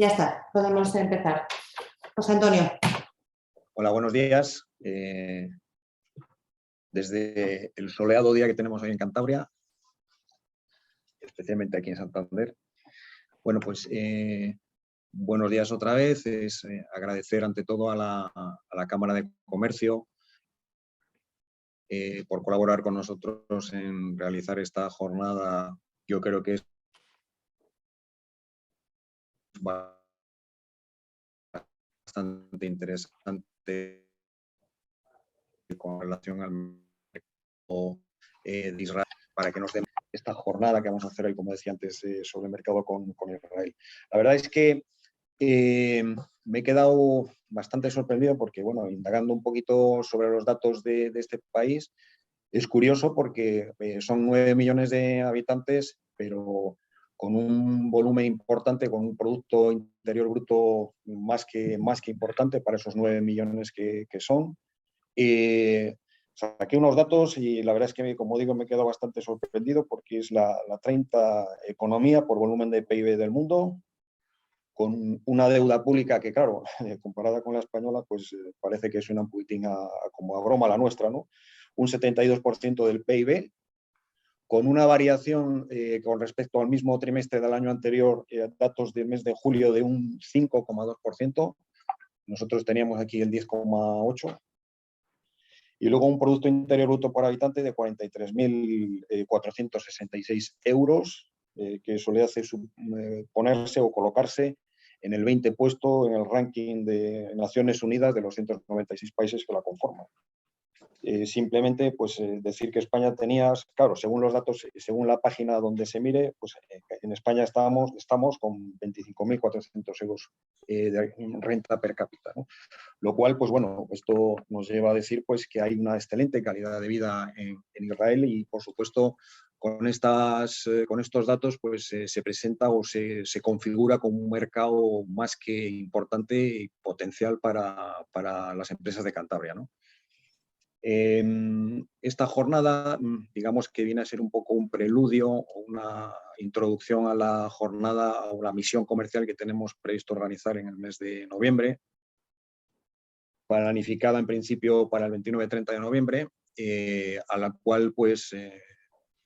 Ya está, podemos empezar. José Antonio. Hola, buenos días. Desde el soleado día que tenemos hoy en Cantabria, especialmente aquí en Santander. Bueno, pues buenos días otra vez. Es agradecer ante todo a la Cámara de Comercio por colaborar con nosotros en realizar esta jornada. Yo creo que es bastante interesante con relación al mercado de Israel, para que nos den esta jornada que vamos a hacer hoy, como decía antes, sobre el mercado con Israel. La verdad es que me he quedado bastante sorprendido porque, bueno, indagando un poquito sobre los datos de este país, es curioso porque son 9 millones de habitantes, pero con un volumen importante, con un Producto Interior Bruto más que importante para esos 9 millones que son. Saqué unos datos y la verdad es que, como digo, me he quedado bastante sorprendido porque es la 30 economía por volumen de PIB del mundo, con una deuda pública que, claro, comparada con la española, pues parece que es una poquitín como a broma la nuestra, ¿no? Un 72% del PIB, con una variación con respecto al mismo trimestre del año anterior, datos del mes de julio de un 5,2%. Nosotros teníamos aquí el 10,8%. Y luego un Producto Interior Bruto por habitante de 43.466 euros, que eso le hace ponerse o colocarse en el 20 puesto en el ranking de Naciones Unidas de los 196 países que la conforman. Simplemente pues, decir que España tenía, claro, según los datos, según la página donde se mire, pues en España estamos con 25.400 euros de renta per cápita, ¿no? Lo cual, pues bueno, esto nos lleva a decir pues, que hay una excelente calidad de vida en Israel y, por supuesto, con estos datos pues, se presenta o se configura como un mercado más que importante y potencial para las empresas de Cantabria, ¿no? Esta jornada, digamos que viene a ser un poco un preludio o una introducción a la jornada o la misión comercial que tenemos previsto organizar en el mes de noviembre, planificada en principio para el 29-30 de noviembre, a la cual pues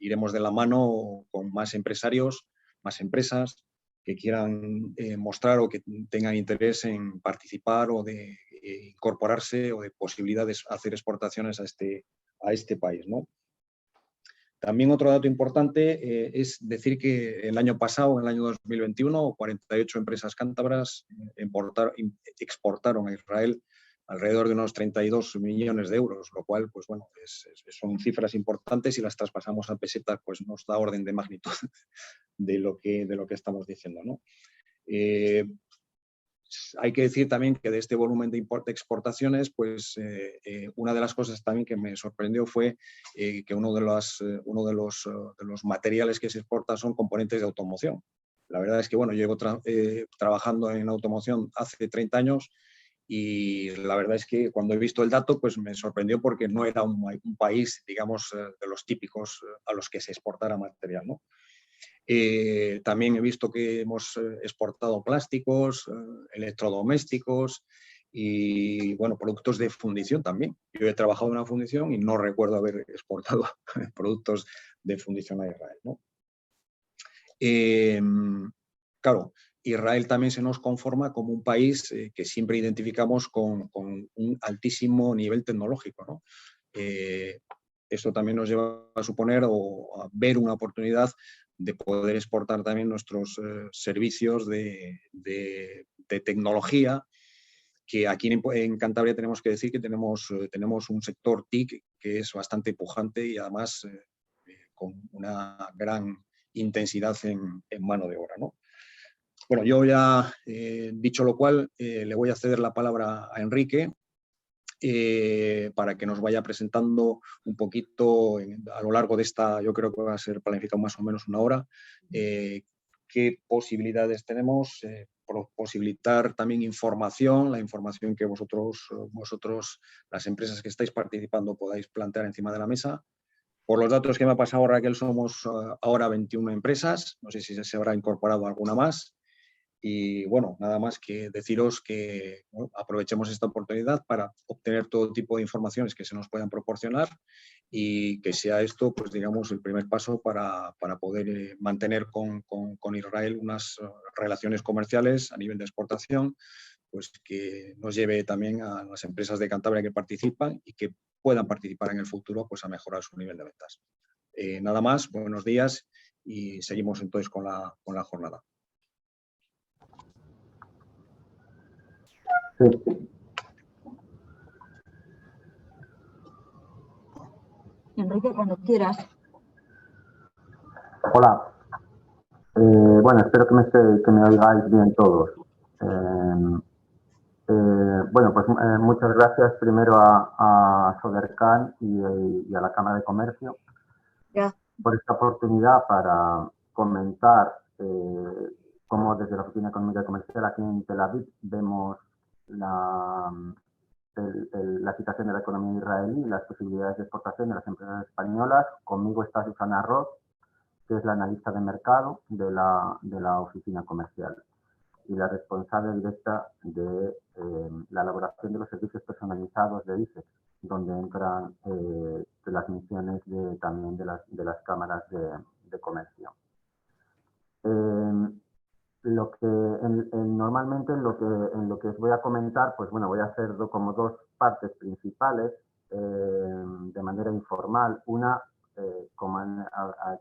iremos de la mano con más empresarios, más empresas que quieran mostrar o que tengan interés en participar o de incorporarse o de posibilidades de hacer exportaciones a este país, ¿no? También otro dato importante es decir que el año pasado, en el año 2021, 48 empresas cántabras exportaron a Israel alrededor de unos 32 millones de euros, lo cual, pues bueno, son cifras importantes y las traspasamos a pesetas, pues nos da orden de magnitud de lo que estamos diciendo, ¿no? Hay que decir también que de este volumen de exportaciones, pues una de las cosas también que me sorprendió fue que uno de los materiales que se exporta son componentes de automoción. La verdad es que, bueno, llevo trabajando en automoción hace 30 años y la verdad es que cuando he visto el dato, pues me sorprendió porque no era un país, digamos, de los típicos a los que se exportara material, ¿no? También he visto que hemos exportado plásticos, electrodomésticos y, bueno, productos de fundición también. Yo he trabajado en una fundición y no recuerdo haber exportado productos de fundición a Israel, ¿no? Claro, Israel también se nos conforma como un país que siempre identificamos con un altísimo nivel tecnológico, ¿no? Esto también nos lleva a suponer o a ver una oportunidad de poder exportar también nuestros servicios de tecnología, que aquí en Cantabria tenemos que decir que tenemos un sector TIC que es bastante pujante y además con una gran intensidad en mano de obra, ¿no? Bueno, yo ya dicho lo cual, le voy a ceder la palabra a Enrique para que nos vaya presentando un poquito a lo largo de esta, yo creo que va a ser planificado más o menos una hora, qué posibilidades tenemos, posibilitar también información, la información que vosotros, las empresas que estáis participando, podáis plantear encima de la mesa. Por los datos que me ha pasado Raquel, somos ahora 21 empresas, no sé si se habrá incorporado alguna más. Y bueno, nada más que deciros que bueno, aprovechemos esta oportunidad para obtener todo tipo de informaciones que se nos puedan proporcionar y que sea esto, pues digamos, el primer paso para poder mantener con Israel unas relaciones comerciales a nivel de exportación, pues que nos lleve también a las empresas de Cantabria que participan y que puedan participar en el futuro, pues a mejorar su nivel de ventas. Nada más, buenos días y seguimos entonces con la jornada. Sí. Enrique, cuando quieras. Hola. Bueno, espero que me oigáis bien todos. Bueno, pues muchas gracias primero a Sodercan y a la Cámara de Comercio por esta oportunidad para comentar cómo desde la Oficina Económica y Comercial aquí en Tel Aviv vemos la situación de la economía israelí y las posibilidades de exportación de las empresas españolas. Conmigo está Susana Roth, que es la analista de mercado de la Oficina Comercial y la responsable directa de la elaboración de los servicios personalizados de ICEX, donde entran las misiones también de las cámaras de comercio. Normalmente en lo que os voy a comentar, pues bueno, voy a hacer como dos partes principales de manera informal. Una, como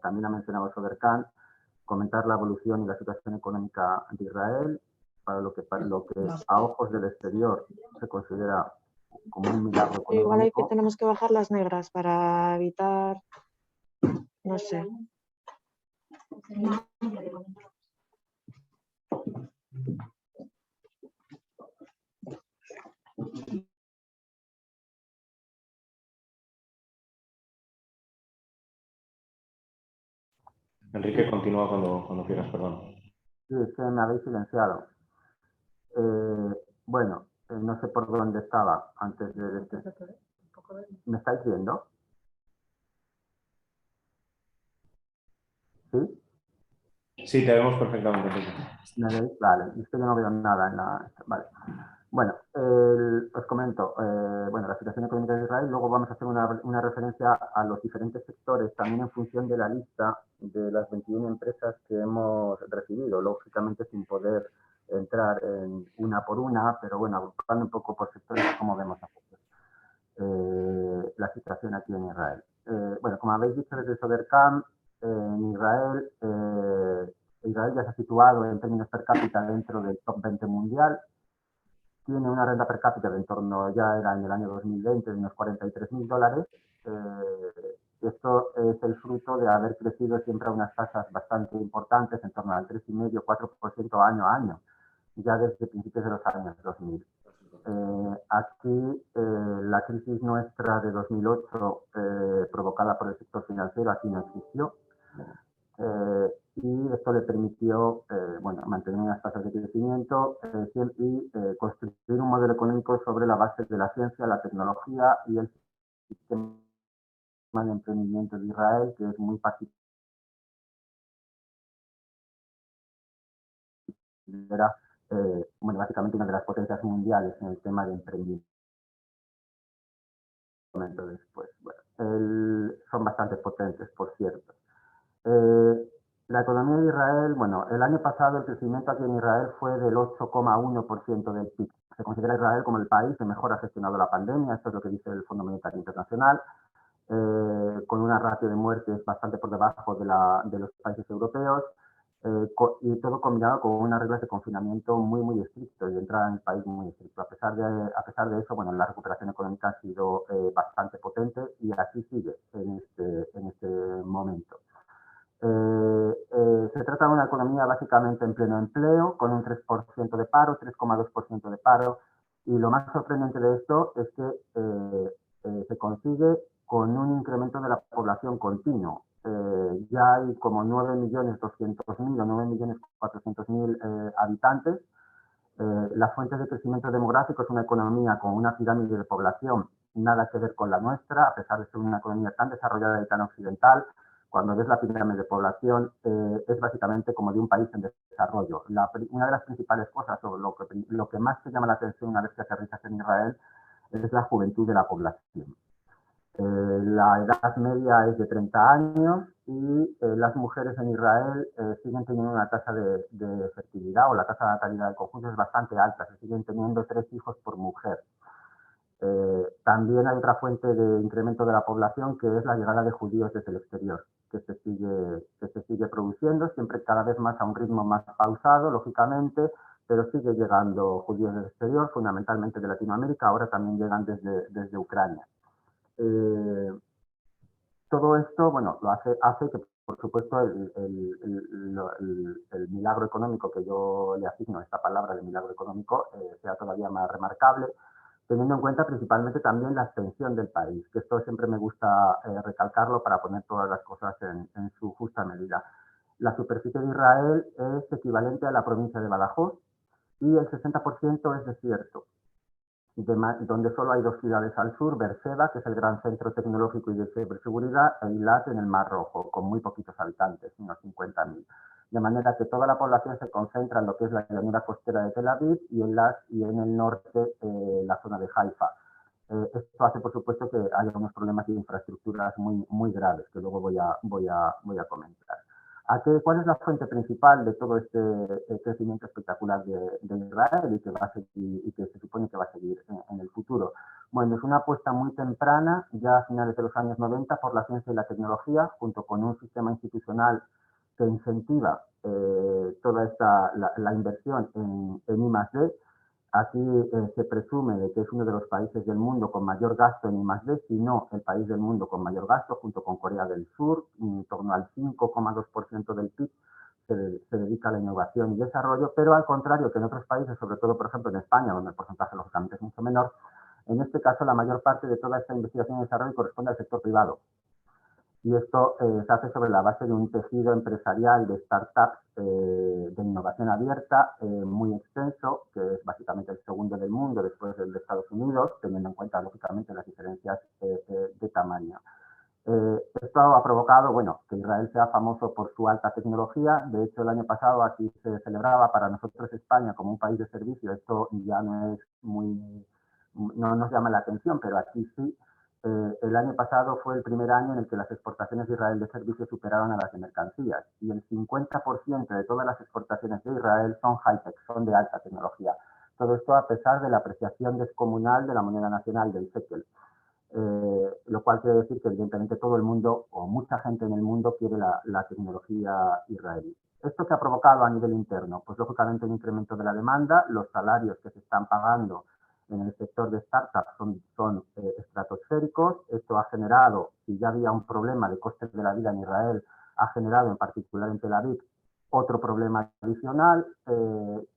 también ha mencionado Sodercan, comentar la evolución y la situación económica de Israel, para lo que a ojos del exterior se considera como un milagro económico. Igual hay que tenemos que bajar las negras para evitar, no sé. Enrique, continúa cuando quieras, perdón. Sí, es que me habéis silenciado. Bueno, no sé por dónde estaba antes de... ¿Me estáis viendo? ¿Sí? Sí, te vemos perfectamente, Enrique. ¿Me veis? Vale, es que yo no veo nada en la... Vale. Bueno, os comento, bueno, la situación económica de Israel, luego vamos a hacer una referencia a los diferentes sectores, también en función de la lista de las 21 empresas que hemos recibido, lógicamente sin poder entrar en una por una, pero bueno, agrupando un poco por sectores como vemos la situación aquí en Israel. Bueno, como habéis dicho desde Sodercan, en Israel, Israel ya se ha situado en términos per cápita dentro del top 20 mundial. Tiene una renta per cápita de en torno, ya era en el año 2020, de unos $43.000. Esto es el fruto de haber crecido siempre a unas tasas bastante importantes, en torno al 3,5-4% año a año, ya desde principios de los años 2000. Aquí la crisis nuestra de 2008, provocada por el sector financiero, aquí no existió. Y esto le permitió bueno, mantener unas tasas de crecimiento y construir un modelo económico sobre la base de la ciencia, la tecnología y el sistema de emprendimiento de Israel, que es muy particular. Era bueno, básicamente una de las potencias mundiales en el tema de emprendimiento. Después, bueno, son bastante potentes, por cierto. La economía de Israel, bueno, el año pasado el crecimiento aquí en Israel fue del 8,1% del PIB. Se considera Israel como el país que mejor ha gestionado la pandemia, esto es lo que dice el Fondo Monetario Internacional, con una ratio de muertes bastante por debajo de los países europeos, y todo combinado con unas reglas de confinamiento muy estricto y de entrada en el país muy estricto. A pesar de eso, bueno, la recuperación económica ha sido bastante potente y así sigue en este momento. Se trata de una economía básicamente en pleno empleo, con un 3% de paro, 3,2% de paro, y lo más sorprendente de esto es que se consigue con un incremento de la población continuo. Ya hay como 9.200.000 o 9.400.000 habitantes. Las fuentes de crecimiento demográfico es una economía con una pirámide de población nada que ver con la nuestra, a pesar de ser una economía tan desarrollada y tan occidental, cuando ves la pirámide de población, es básicamente como de un país en desarrollo. Una de las principales cosas, o lo que más te llama la atención una vez que aterrizas en Israel, es la juventud de la población. La edad media es de 30 años y las mujeres en Israel siguen teniendo una tasa de fertilidad, o la tasa de natalidad del conjunto es bastante alta, se siguen teniendo 3 hijos por mujer. También hay otra fuente de incremento de la población, que es la llegada de judíos desde el exterior, que se sigue produciendo, siempre cada vez más a un ritmo más pausado, lógicamente, pero sigue llegando judíos del exterior, fundamentalmente de Latinoamérica, ahora también llegan desde Ucrania. Todo esto, bueno, hace que, por supuesto, el milagro económico que yo le asigno a esta palabra de milagro económico sea todavía más remarcable, teniendo en cuenta principalmente también la extensión del país, que esto siempre me gusta recalcarlo para poner todas las cosas en su justa medida. La superficie de Israel es equivalente a la provincia de Badajoz y el 60% es desierto, donde solo hay 2 ciudades al sur, Beersheba, que es el gran centro tecnológico y de ciberseguridad, e Eilat en el Mar Rojo, con muy poquitos habitantes, unos 50.000. De manera que toda la población se concentra en lo que es la llanura costera de Tel Aviv y en el norte la zona de Haifa. Esto hace, por supuesto, que haya unos problemas de infraestructuras muy graves, que luego voy a comentar. ¿Cuál es la fuente principal de todo este crecimiento espectacular de Israel y que se supone que va a seguir en el futuro? Bueno, es una apuesta muy temprana, ya a finales de los años 90, por la ciencia y la tecnología, junto con un sistema institucional que incentiva toda la inversión en I+D. Aquí se presume de que es uno de los países del mundo con mayor gasto en I+D, si no el país del mundo con mayor gasto, junto con Corea del Sur, en torno al 5,2% del PIB se dedica a la innovación y desarrollo, pero al contrario que en otros países, sobre todo, por ejemplo, en España, donde el porcentaje lógicamente es mucho menor, en este caso la mayor parte de toda esta investigación y desarrollo corresponde al sector privado. Y esto se hace sobre la base de un tejido empresarial de startups de innovación abierta muy extenso, que es básicamente el segundo del mundo después del de Estados Unidos, teniendo en cuenta, lógicamente, las diferencias de tamaño. Esto ha provocado, bueno, que Israel sea famoso por su alta tecnología. De hecho, el año pasado aquí se celebraba para nosotros España como un país de servicio. Esto ya no nos llama la atención, pero aquí sí. El año pasado fue el primer año en el que las exportaciones de Israel de servicios superaron a las de mercancías, y el 50% de todas las exportaciones de Israel son high-tech, son de alta tecnología. Todo esto a pesar de la apreciación descomunal de la moneda nacional, del shekel. Lo cual quiere decir que evidentemente todo el mundo, o mucha gente en el mundo, quiere la tecnología israelí. ¿Esto qué ha provocado a nivel interno? Pues lógicamente un incremento de la demanda, los salarios que se están pagando en el sector de startups son estratosféricos. Esto ha generado, si ya había un problema de costes de la vida en Israel, ha generado en particular en Tel Aviv otro problema adicional.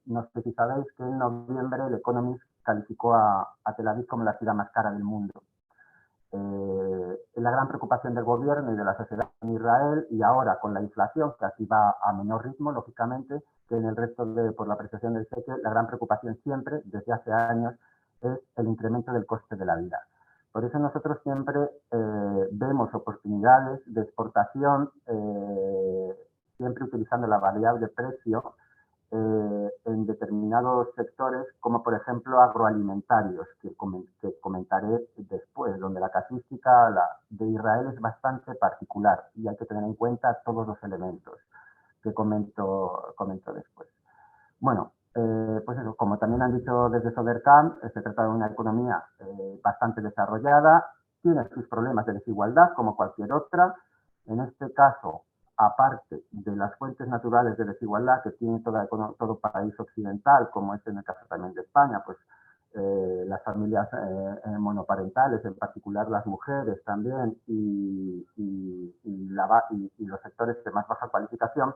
No sé si sabéis que en noviembre el Economist calificó a Tel Aviv como la ciudad más cara del mundo. La gran preocupación del gobierno y de la sociedad en Israel, y ahora con la inflación, que aquí va a menor ritmo, lógicamente, que en el resto por la apreciación del shekel, la gran preocupación siempre, desde hace años, es el incremento del coste de la vida. Por eso nosotros siempre vemos oportunidades de exportación, siempre utilizando la variable precio, en determinados sectores, como por ejemplo agroalimentarios, que comentaré después, donde la casuística de Israel es bastante particular y hay que tener en cuenta todos los elementos que comento después. Bueno, pues eso, como también han dicho desde Sodercam, se trata de una economía bastante desarrollada, tiene sus problemas de desigualdad como cualquier otra. En este caso, aparte de las fuentes naturales de desigualdad que tiene todo país occidental, como es en el caso también de España, pues las familias monoparentales, en particular las mujeres también, y los sectores de más baja cualificación.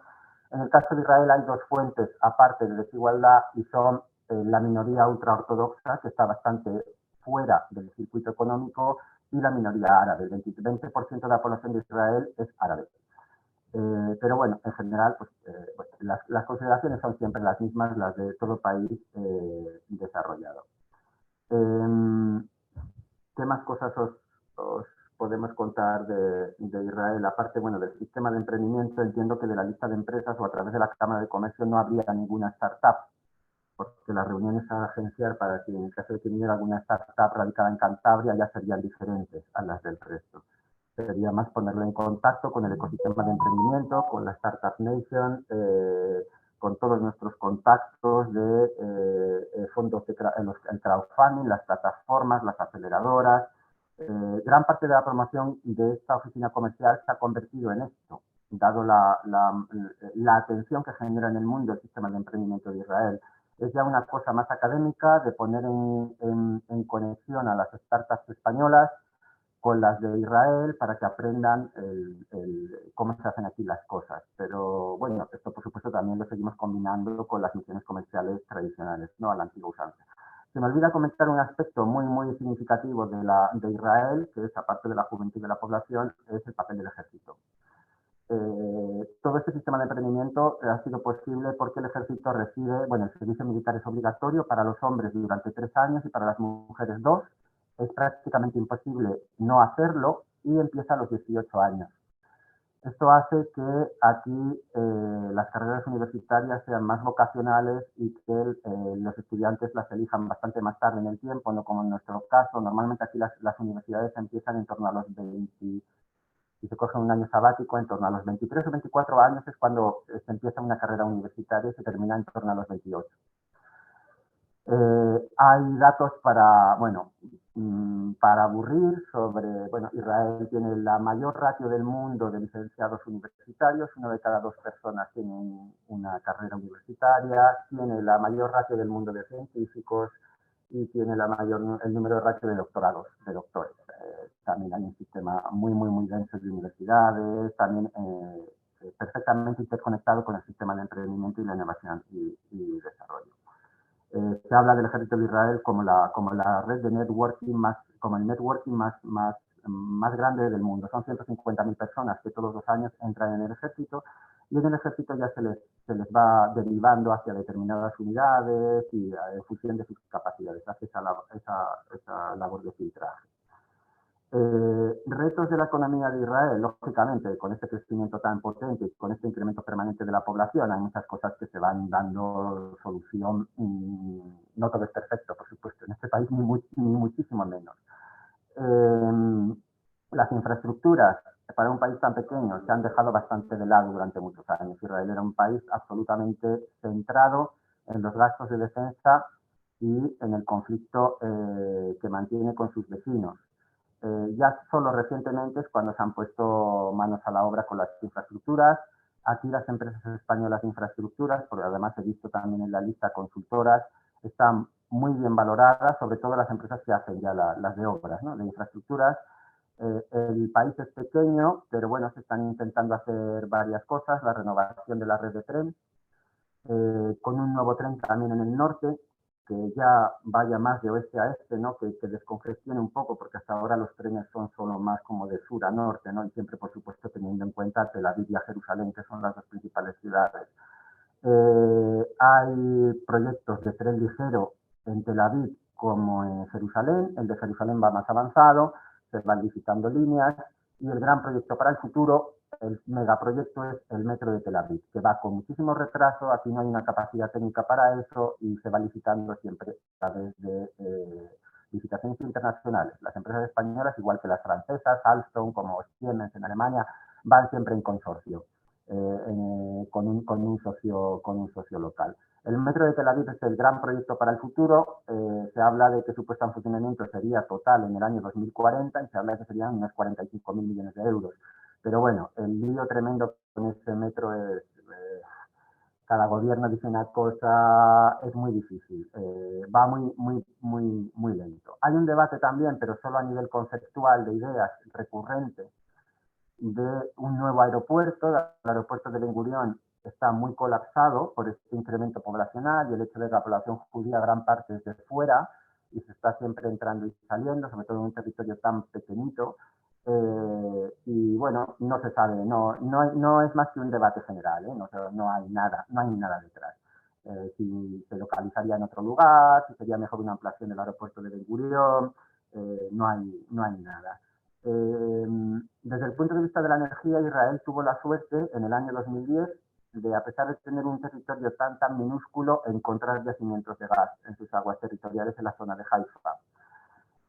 En el caso de Israel hay 2 fuentes aparte de desigualdad, y son la minoría ultraortodoxa, que está bastante fuera del circuito económico, y la minoría árabe. El 20% de la población de Israel es árabe. Pero bueno, en general, pues, las consideraciones son siempre las mismas, las de todo país desarrollado. ¿Qué más cosas os podemos contar de Israel? Aparte, bueno, del sistema de emprendimiento, entiendo que de la lista de empresas o a través de la Cámara de Comercio no habría ninguna startup, porque las reuniones a agenciar para que en el caso de que viniera alguna startup radicada en Cantabria ya serían diferentes a las del resto. Sería más ponerlo en contacto con el ecosistema de emprendimiento, con la Startup Nation, con todos nuestros contactos de fondos de el crowdfunding, las plataformas, las aceleradoras. Gran parte de la promoción de esta oficina comercial se ha convertido en esto, dado la atención que genera en el mundo el sistema de emprendimiento de Israel. Es ya una cosa más académica de poner en conexión a las startups españolas con las de Israel para que aprendan cómo se hacen aquí las cosas. Pero bueno, esto por supuesto también lo seguimos combinando con las misiones comerciales tradicionales, ¿no? A la antigua usanza. Se me olvida comentar un aspecto muy significativo de Israel, que es, aparte de la juventud de la población, es el papel del ejército. Todo este sistema de emprendimiento ha sido posible porque el ejército recibe, bueno, el servicio militar es obligatorio para los hombres durante 3 años y para las mujeres 2. Es prácticamente imposible no hacerlo y empieza a los 18 años. Esto hace que aquí las carreras universitarias sean más vocacionales y que los estudiantes las elijan bastante más tarde en el tiempo, no como en nuestro caso. Normalmente aquí las universidades empiezan en torno a los 20, y se coge un año sabático en torno a los 23 o 24 años, es cuando se empieza una carrera universitaria y se termina en torno a los 28. Hay datos para, bueno, para aburrir sobre, bueno, Israel tiene la mayor ratio del mundo de licenciados universitarios, 1 de cada 2 personas tienen una carrera universitaria, tiene la mayor ratio del mundo de científicos y tiene el número de ratio de doctorados, de doctores. También hay un sistema muy denso de universidades, también perfectamente interconectado con el sistema de emprendimiento y la innovación y desarrollo. Se habla del ejército de Israel como la red de networking como el networking más grande del mundo. Son 150.000 personas que todos los años entran en el ejército y en el ejército ya se les va derivando hacia determinadas unidades y en función de sus capacidades, hace esa labor de filtraje. Retos de la economía de Israel, lógicamente, con este crecimiento tan potente y con este incremento permanente de la población, hay muchas cosas que se van dando solución. No todo es perfecto, por supuesto, en este país ni muchísimo menos. Las infraestructuras para un país tan pequeño se han dejado bastante de lado durante muchos años. Israel era un país absolutamente centrado en los gastos de defensa y en el conflicto que mantiene con sus vecinos. Ya solo recientemente es cuando se han puesto manos a la obra con las infraestructuras. Aquí las empresas españolas de infraestructuras, porque además he visto también en la lista consultoras, están muy bien valoradas, sobre todo las empresas que hacen ya las de obras, ¿no? De infraestructuras. El país es pequeño, pero bueno, se están intentando hacer varias cosas, la renovación de la red de tren, con un nuevo tren también en el norte, que ya vaya más de oeste a este, ¿no? Que descongestione un poco, porque hasta ahora los trenes son solo más como de sur a norte, ¿no? Y siempre, por supuesto, teniendo en cuenta Tel Aviv y a Jerusalén, que son las 2 principales ciudades. Hay proyectos de tren ligero en Tel Aviv como en Jerusalén. El de Jerusalén va más avanzado, se van licitando líneas, y el gran proyecto para el futuro, el megaproyecto, es el metro de Tel Aviv, que va con muchísimo retraso. Aquí no hay una capacidad técnica para eso y se va licitando siempre a través de licitaciones internacionales. Las empresas españolas, igual que las francesas, Alstom, como Siemens en Alemania, van siempre en consorcio, con un socio local. El metro de Tel Aviv es el gran proyecto para el futuro. Se habla de que su puesta en funcionamiento sería total en el año 2040 y se habla de que serían unos 45.000 millones de euros. Pero bueno, el lío tremendo con este metro es, cada gobierno dice una cosa, es muy difícil, va muy lento. Hay un debate también, pero solo a nivel conceptual, de ideas recurrente, de un nuevo aeropuerto. El aeropuerto de Ben Gurión está muy colapsado por este incremento poblacional y el hecho de que la población judía gran parte es de fuera y se está siempre entrando y saliendo, sobre todo en un territorio tan pequeñito. Y bueno, no se sabe, no es más que un debate general, no hay nada detrás. Si se localizaría en otro lugar, si sería mejor una ampliación del aeropuerto de Ben Gurión, no hay nada. Desde el punto de vista de la energía, Israel tuvo la suerte en el año 2010 de, a pesar de tener un territorio tan minúsculo, encontrar yacimientos de gas en sus aguas territoriales en la zona de Haifa.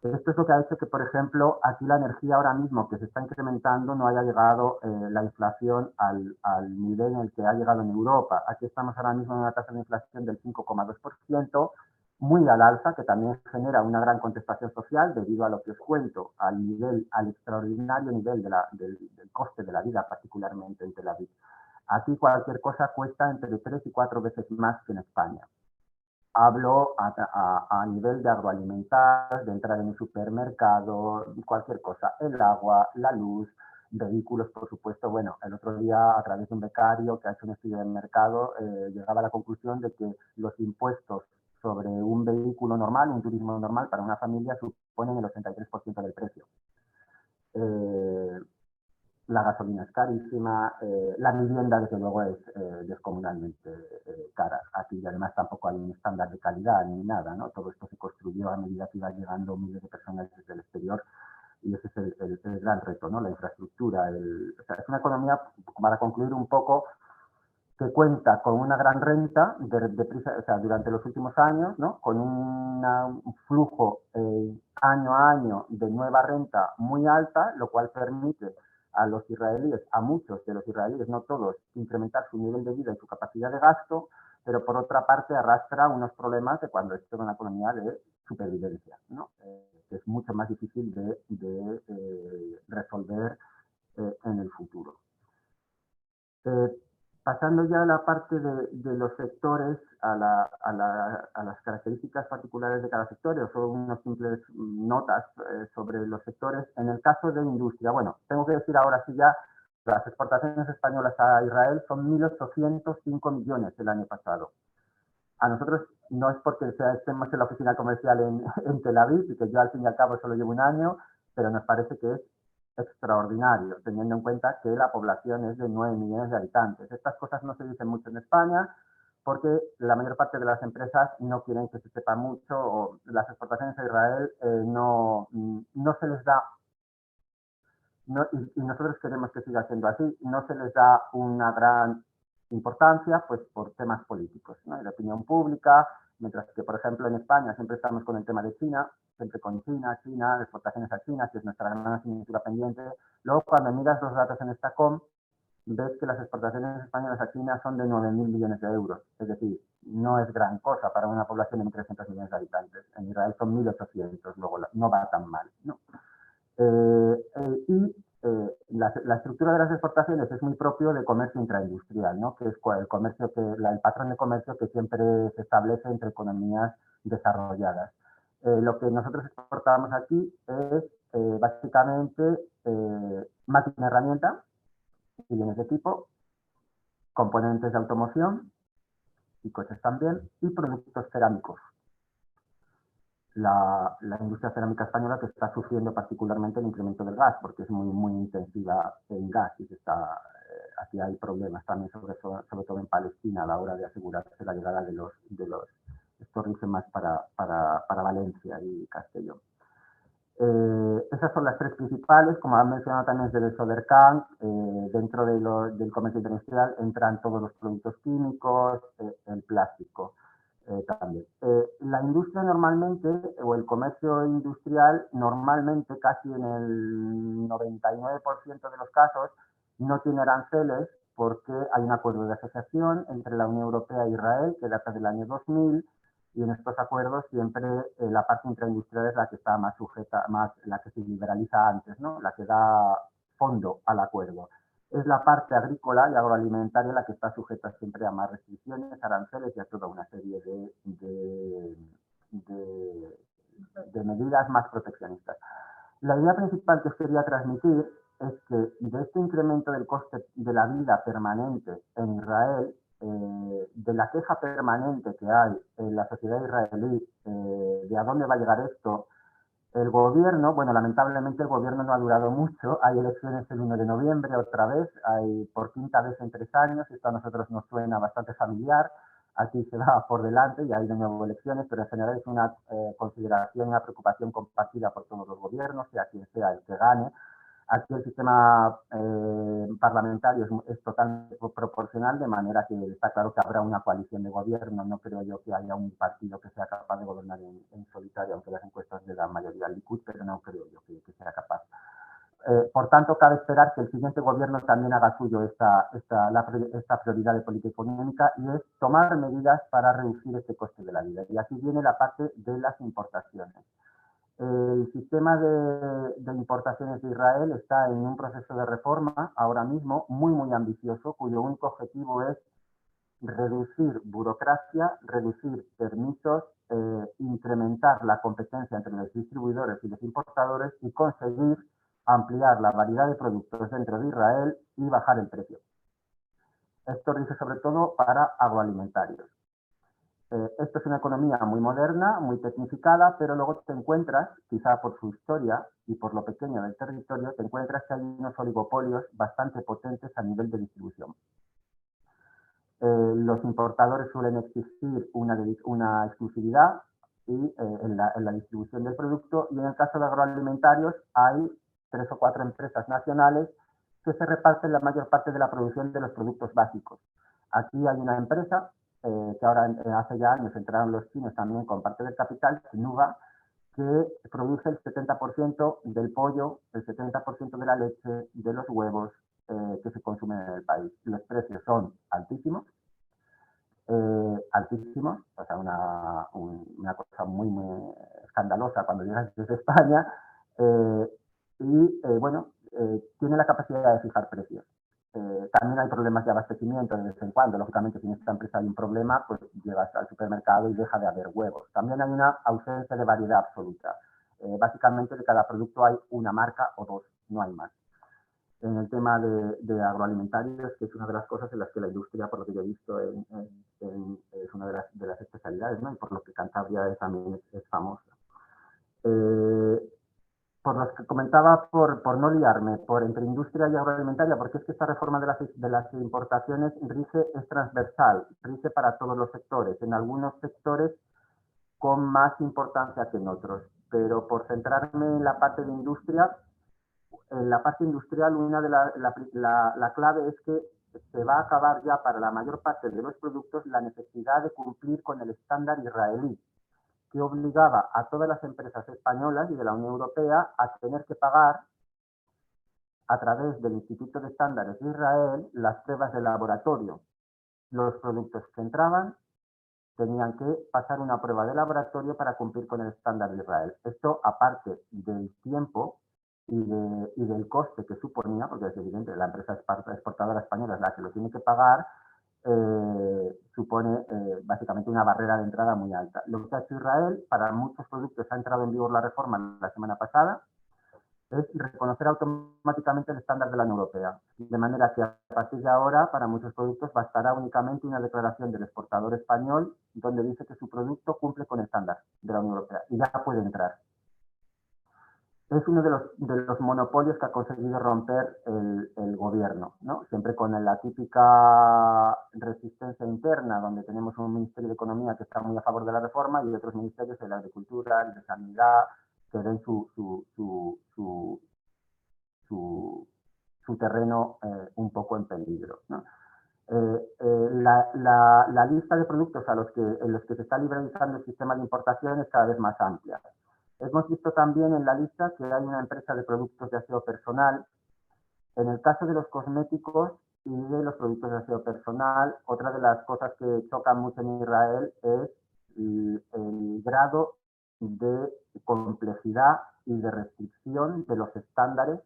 Esto es lo que ha hecho que, por ejemplo, aquí la energía ahora mismo que se está incrementando no haya llegado la inflación al nivel en el que ha llegado en Europa. Aquí estamos ahora mismo en una tasa de inflación del 5,2%, muy al alza, que también genera una gran contestación social debido a lo que os cuento, al extraordinario nivel del coste de la vida, particularmente en Tel Aviv. Aquí cualquier cosa cuesta entre 3 y 4 veces más que en España. Hablo a nivel de agroalimentar, de entrar en un supermercado, cualquier cosa, el agua, la luz, vehículos, por supuesto. Bueno, el otro día, a través de un becario que ha hecho un estudio de mercado, llegaba a la conclusión de que los impuestos sobre un vehículo normal, un turismo normal para una familia, suponen el 83% del precio. La gasolina es carísima, la vivienda desde luego es descomunalmente cara aquí, y además tampoco hay un estándar de calidad ni nada, ¿no? Todo esto se construyó a medida que iban llegando miles de personas desde el exterior, y ese es el gran reto, ¿no? La infraestructura. O sea, es una economía, para concluir un poco, que cuenta con una gran renta o sea, durante los últimos años, ¿no? Con un flujo año a año de nueva renta muy alta, lo cual permite a los israelíes, a muchos de los israelíes, no todos, incrementar su nivel de vida y su capacidad de gasto, pero por otra parte arrastra unos problemas de cuando esto es una economía de supervivencia, ¿no? Que es mucho más difícil de resolver en el futuro. Pasando ya a la parte de los sectores, a las características particulares de cada sector, o solo unas simples notas sobre los sectores. En el caso de industria, bueno, tengo que decir ahora sí ya, las exportaciones españolas a Israel son 1.805 millones el año pasado. A nosotros no es porque estemos en la oficina comercial en Tel Aviv y que yo al fin y al cabo solo llevo un año, pero nos parece que es extraordinario, teniendo en cuenta que la población es de 9 millones de habitantes. Estas cosas no se dicen mucho en España porque la mayor parte de las empresas no quieren que se sepa mucho, o las exportaciones a Israel no se les da, y nosotros queremos que siga siendo así, no se les da una gran importancia pues por temas políticos, ¿no? Y de opinión pública, mientras que, por ejemplo, en España siempre estamos con el tema de China, siempre con China, exportaciones a China, que es nuestra gran asignatura pendiente. Luego, cuando miras los datos en Estacom, ves que las exportaciones españolas a China son de 9.000 millones de euros. Es decir, no es gran cosa para una población de 1.300 millones de habitantes. En Israel son 1.800, luego no va tan mal, ¿no? La estructura de las exportaciones es muy propio del comercio intraindustrial, ¿no? Que es el patrón de comercio que siempre se establece entre economías desarrolladas. Lo que nosotros exportamos aquí es básicamente máquina herramienta y bienes de equipo, componentes de automoción y coches también, y productos cerámicos. La industria cerámica española que está sufriendo particularmente el incremento del gas, porque es muy intensiva en gas, y aquí hay problemas también, sobre todo en Palestina, a la hora de asegurarse la llegada de estos rígimes para Valencia y Castellón. Esas son las tres principales, como han mencionado también desde Sodercan. Dentro del comercio industrial entran todos los productos químicos, el plástico. También. La industria normalmente, o el comercio industrial, normalmente casi en el 99% de los casos, no tiene aranceles porque hay un acuerdo de asociación entre la Unión Europea e Israel que data del año 2000, y en estos acuerdos siempre la parte intraindustrial es la que está más sujeta, la que se liberaliza antes, ¿no? La que da fondo al acuerdo. Es la parte agrícola y agroalimentaria la que está sujeta siempre a más restricciones, aranceles y a toda una serie de medidas más proteccionistas. La idea principal que os quería transmitir es que de este incremento del coste de la vida permanente en Israel, de la queja permanente que hay en la sociedad israelí de a dónde va a llegar esto, el gobierno, bueno, lamentablemente el gobierno no ha durado mucho. Hay elecciones el 1 de noviembre otra vez, hay por quinta vez en 3 años, esto a nosotros nos suena bastante familiar. aquí se va por delante y hay de nuevo elecciones, pero en general es una consideración, una preocupación compartida por todos los gobiernos, sea quien sea el que gane. Aquí el sistema parlamentario es totalmente proporcional, de manera que está claro que habrá una coalición de gobierno. No creo yo que haya un partido que sea capaz de gobernar en solitario, aunque las encuestas le dan mayoría al Likud, pero no creo yo que sea capaz. Por tanto, cabe esperar que el siguiente gobierno también haga suyo esta prioridad de política económica, y es tomar medidas para reducir este coste de la vida. Y aquí viene la parte de las importaciones. El sistema de importaciones de Israel está en un proceso de reforma ahora mismo muy ambicioso, cuyo único objetivo es reducir burocracia, reducir permisos, incrementar la competencia entre los distribuidores y los importadores y conseguir ampliar la variedad de productos dentro de Israel y bajar el precio. Esto rige sobre todo para agroalimentarios. Esto es una economía muy moderna, muy tecnificada, pero luego te encuentras, quizá por su historia y por lo pequeño del territorio, te encuentras que hay unos oligopolios bastante potentes a nivel de distribución. Los importadores suelen exigir una exclusividad en la distribución del producto, y en el caso de agroalimentarios hay 3 o 4 empresas nacionales que se reparten la mayor parte de la producción de los productos básicos. Aquí hay una empresa que ahora hace ya años entraron los chinos también con parte del capital, Sinuga, que produce el 70% del pollo, el 70% de la leche, de los huevos que se consumen en el país. Los precios son altísimos, o sea, una cosa muy escandalosa cuando llegas desde España, tiene la capacidad de fijar precios. También hay problemas de abastecimiento de vez en cuando. Lógicamente, si en esta empresa hay un problema, pues llegas al supermercado y deja de haber huevos. También hay una ausencia de variedad absoluta. Básicamente, de cada producto hay una marca o 2, no hay más. En el tema de agroalimentarios, que es una de las cosas en las que la industria, por lo que yo he visto, es una de las especialidades, ¿no? Y por lo que Cantabria también es famosa. Por los que comentaba, por no liarme, entre industria y agroalimentaria, porque es que esta reforma de las importaciones es transversal, rige para todos los sectores, en algunos sectores con más importancia que en otros. Pero por centrarme en la parte de industria, en la parte industrial, la clave es que se va a acabar ya para la mayor parte de los productos la necesidad de cumplir con el estándar israelí, que obligaba a todas las empresas españolas y de la Unión Europea a tener que pagar a través del Instituto de Estándares de Israel las pruebas de laboratorio. Los productos que entraban tenían que pasar una prueba de laboratorio para cumplir con el estándar de Israel. Esto, aparte del tiempo y del coste que suponía, porque es evidente, la empresa exportadora española es la que lo tiene que pagar, supone básicamente una barrera de entrada muy alta. Lo que ha hecho Israel, para muchos productos ha entrado en vigor la reforma la semana pasada, es reconocer automáticamente el estándar de la Unión Europea. De manera que a partir de ahora, para muchos productos, bastará únicamente una declaración del exportador español donde dice que su producto cumple con el estándar de la Unión Europea y ya puede entrar. Es uno de los monopolios que ha conseguido romper el gobierno, ¿no? Siempre con la típica resistencia interna, donde tenemos un Ministerio de Economía que está muy a favor de la reforma y otros ministerios de la Agricultura, el de Sanidad, que ven su terreno un poco en peligro, ¿no? La lista de productos en los que se está liberalizando el sistema de importación es cada vez más amplia. Hemos visto también en la lista que hay una empresa de productos de aseo personal. En el caso de los cosméticos y de los productos de aseo personal, otra de las cosas que chocan mucho en Israel es el grado de complejidad y de restricción de los estándares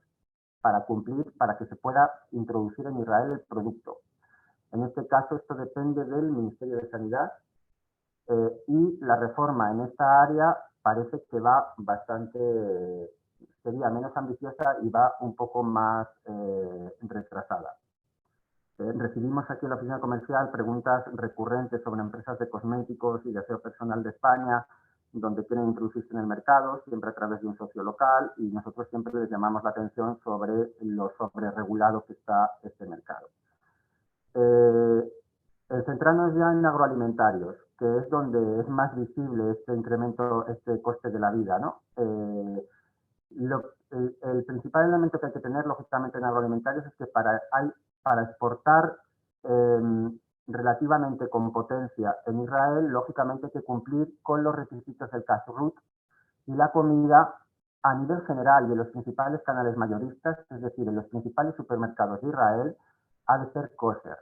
para cumplir, para que se pueda introducir en Israel el producto. En este caso, esto depende del Ministerio de Sanidad y la reforma en esta área parece que va sería menos ambiciosa y va un poco más retrasada. Recibimos aquí en la oficina comercial preguntas recurrentes sobre empresas de cosméticos y de aseo personal de España, donde quieren introducirse en el mercado, siempre a través de un socio local, y nosotros siempre les llamamos la atención sobre lo sobreregulado que está este mercado. Centrarnos ya en agroalimentarios, que es donde es más visible este incremento, este coste de la vida, ¿no? El principal elemento que hay que tener, lógicamente, en agroalimentarios es que para exportar relativamente con potencia en Israel, lógicamente hay que cumplir con los requisitos del kashrut y la comida a nivel general y en los principales canales mayoristas, es decir, en los principales supermercados de Israel, ha de ser kosher.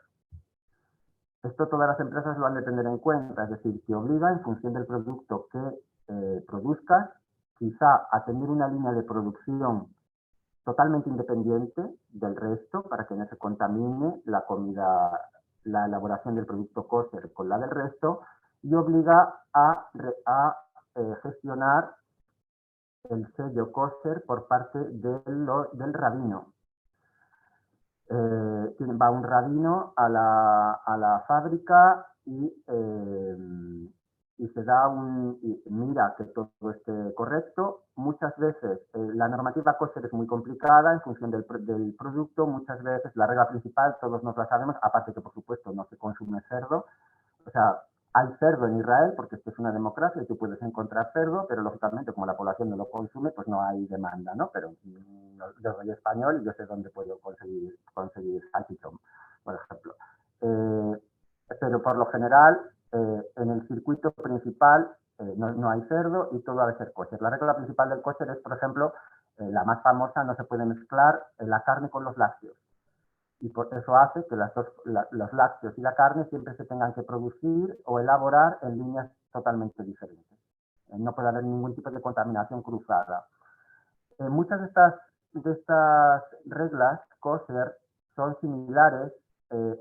Esto todas las empresas lo han de tener en cuenta, es decir, que obliga en función del producto que produzcas, quizá a tener una línea de producción totalmente independiente del resto para que no se contamine la comida, la elaboración del producto kosher con la del resto, y obliga a gestionar el sello kosher por parte del rabino. Va un rabino a la fábrica y se da mira que todo esté correcto. Muchas veces la normativa kosher es muy complicada en función del producto. Muchas veces la regla principal, todos nos la sabemos, aparte que por supuesto no se consume cerdo. O sea, hay cerdo en Israel porque esto es una democracia y tú puedes encontrar cerdo, pero lógicamente como la población no lo consume, pues no hay demanda, ¿no? Pero yo soy español y yo sé dónde puedo conseguir salchichón, por ejemplo. Pero por lo general, en el circuito principal no hay cerdo y todo ha de ser kosher. La regla principal del kosher es, por ejemplo, la más famosa, no se puede mezclar la carne con los lácteos. Y por eso hace que los lácteos y la carne siempre se tengan que producir o elaborar en líneas totalmente diferentes. No puede haber ningún tipo de contaminación cruzada. Muchas de estas reglas kosher son similares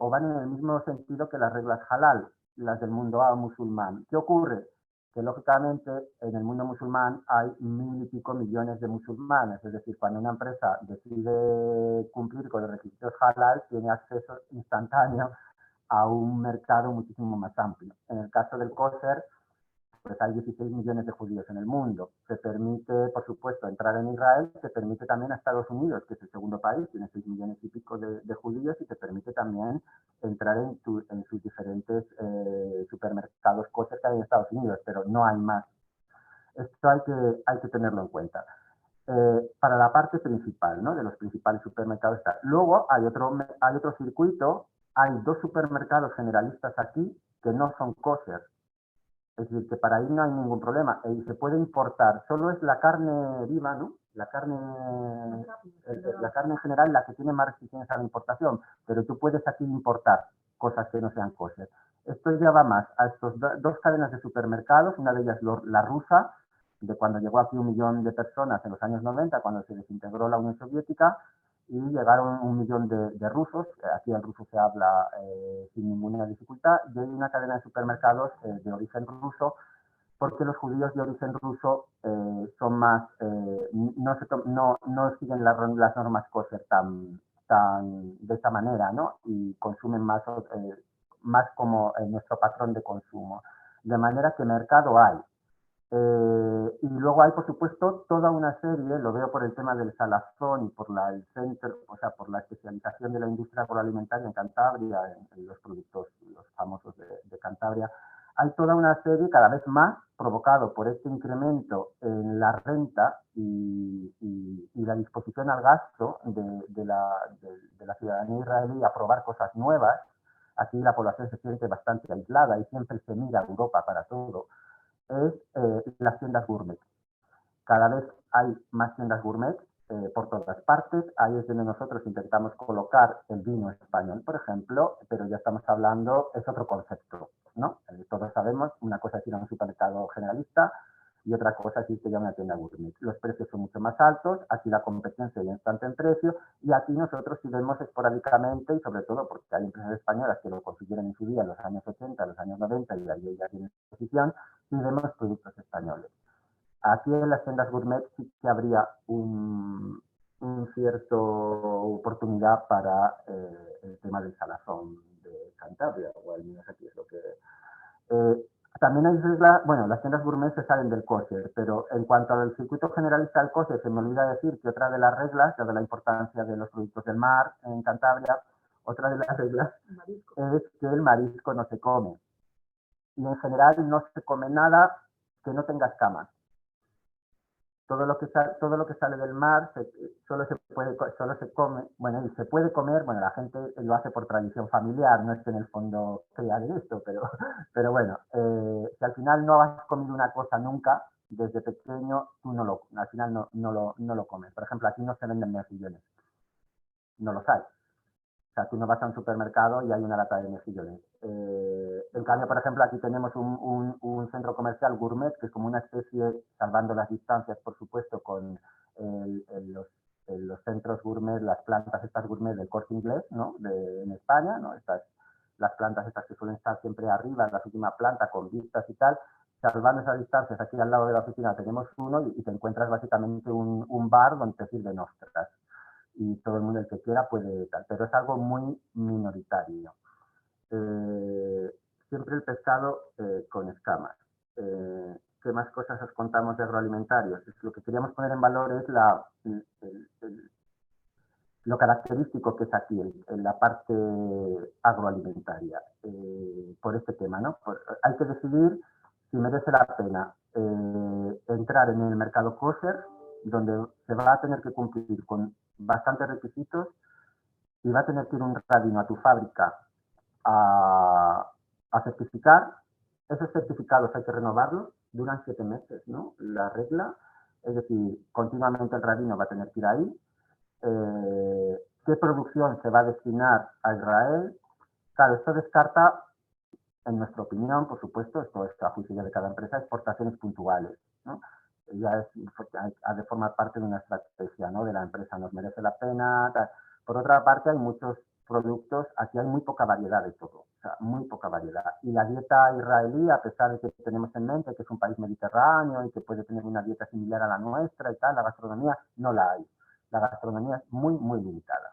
o van en el mismo sentido que las reglas halal, las del mundo musulmán. ¿Qué ocurre? Que lógicamente en el mundo musulmán hay 1.000 y pico millones de musulmanes, es decir, cuando una empresa decide cumplir con los requisitos halal, tiene acceso instantáneo a un mercado muchísimo más amplio. En el caso del kosher, pues hay 16 millones de judíos en el mundo. Se permite, por supuesto, entrar en Israel, se permite también a Estados Unidos, que es el segundo país, tiene 6 millones y pico de judíos, y se permite también entrar en sus diferentes supermercados kosher que hay en Estados Unidos, pero no hay más. Esto hay que tenerlo en cuenta. Para la parte principal, ¿no? De los principales supermercados. Luego hay otro circuito, hay 2 supermercados generalistas aquí que no son kosher. Es decir, que para ahí no hay ningún problema. Y se puede importar. Solo es la carne viva, ¿no? La carne en general la que tiene más restricciones a la importación. Pero tú puedes aquí importar cosas que no sean kosher. Esto ya va más a estos 2 cadenas de supermercados. Una de ellas la rusa, de cuando llegó aquí 1 millón de personas en los años 90, cuando se desintegró la Unión Soviética, y llegaron 1 millón de rusos. Aquí el ruso se habla sin ninguna dificultad, y hay una cadena de supermercados de origen ruso, porque los judíos de origen ruso son más, no siguen las normas kosher de esta manera, ¿no? Y consumen más como nuestro patrón de consumo. De manera que mercado hay. Y luego hay, por supuesto, toda una serie, lo veo por el tema del salazón y por el centro, o sea, por la especialización de la industria agroalimentaria en Cantabria, en los productos, los famosos de Cantabria. Hay toda una serie, cada vez más, provocado por este incremento en la renta y la disposición al gasto de la ciudadanía israelí a probar cosas nuevas. Aquí la población se siente bastante aislada y siempre se mira a Europa para todo. Es las tiendas gourmet. Cada vez hay más tiendas gourmet por todas partes. Ahí es donde nosotros intentamos colocar el vino español, por ejemplo, pero ya estamos hablando, es otro concepto, ¿no? Todos sabemos, una cosa es ir a un supermercado generalista y otra cosa es irte a una tienda gourmet. Los precios son mucho más altos, aquí la competencia es instante en precio, y aquí nosotros sí vemos esporádicamente, y sobre todo porque hay empresas españolas que lo consiguieron en su día en los años 80, en los años 90, y ahí ya tienen posición, y vemos productos españoles. Aquí en las tiendas gourmet sí que habría un cierto oportunidad para el tema del salazón de Cantabria, o al menos aquí es lo que... también hay reglas, bueno, las tiendas gourmet se salen del kosher, pero en cuanto al circuito generalista del kosher, se me olvida decir que otra de las reglas, dada la importancia de los productos del mar en Cantabria, Otra de las reglas es que el marisco no se come. Y en general no se come nada que no tenga escamas. Todo lo que sale del mar solo se come, bueno, y se puede comer, bueno, la gente lo hace por tradición familiar, no es que en el fondo crea de esto, pero bueno, si al final no has comido una cosa nunca, desde pequeño, tú al final no lo comes. Por ejemplo, aquí no se venden mejillones, no los hay. O sea, tú no vas a un supermercado y hay una lata de mejillones. En cambio, por ejemplo, aquí tenemos un centro comercial gourmet, que es como una especie, salvando las distancias, por supuesto, con los centros gourmet, las plantas estas gourmet del Corte Inglés, ¿no? En España, ¿no? Las plantas estas que suelen estar siempre arriba, en la última planta, con vistas y tal. Salvando esas distancias, aquí al lado de la oficina tenemos uno y te encuentras básicamente un bar donde te sirven ostras. Y todo el mundo el que quiera puede tal, pero es algo muy minoritario. Siempre el pescado con escamas. ¿Qué más cosas os contamos de agroalimentarios? Lo que queríamos poner en valor es lo característico que es aquí, la parte agroalimentaria, por este tema, ¿no? Hay que decidir si merece la pena entrar en el mercado kosher, donde se va a tener que cumplir con bastantes requisitos y va a tener que ir un rabino a tu fábrica a certificar. Esos certificados hay que renovarlos, duran 7 meses, ¿no? La regla, es decir, continuamente el rabino va a tener que ir ahí. ¿Qué producción se va a destinar a Israel? Claro, esto descarta, en nuestra opinión, por supuesto, esto es a juicio de cada empresa, exportaciones puntuales, ¿no? Ya ha de formar parte de una estrategia, ¿no? De la empresa, nos merece la pena, tal. Por otra parte, hay muchos productos, aquí hay muy poca variedad de todo, o sea, muy poca variedad. Y la dieta israelí, a pesar de que tenemos en mente que es un país mediterráneo y que puede tener una dieta similar a la nuestra y tal, la gastronomía no la hay. La gastronomía es muy, muy limitada.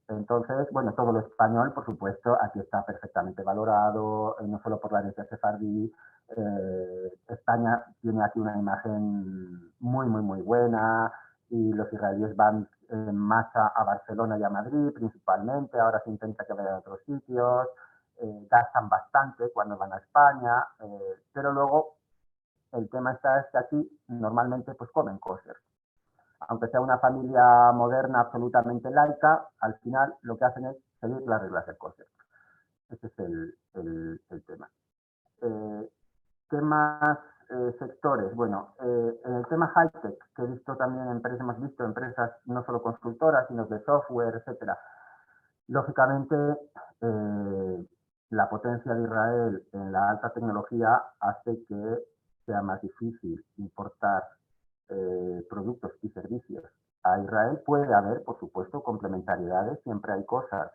Entonces, bueno, todo lo español, por supuesto, aquí está perfectamente valorado, no solo por la herencia sefardí. España tiene aquí una imagen muy, muy, muy buena y los israelíes van en masa a Barcelona y a Madrid principalmente, ahora se intenta que vayan a otros sitios, gastan bastante cuando van a España, pero luego el tema es que aquí normalmente pues comen kosher. Aunque sea una familia moderna absolutamente laica, al final lo que hacen es seguir las reglas del kosher. Ese es el tema. ¿Qué más sectores? Bueno, en el tema high-tech, que he visto también hemos visto empresas no solo constructoras, sino de software, etcétera. Lógicamente, la potencia de Israel en la alta tecnología hace que sea más difícil importar productos y servicios a Israel. Puede haber, por supuesto, complementariedades, siempre hay cosas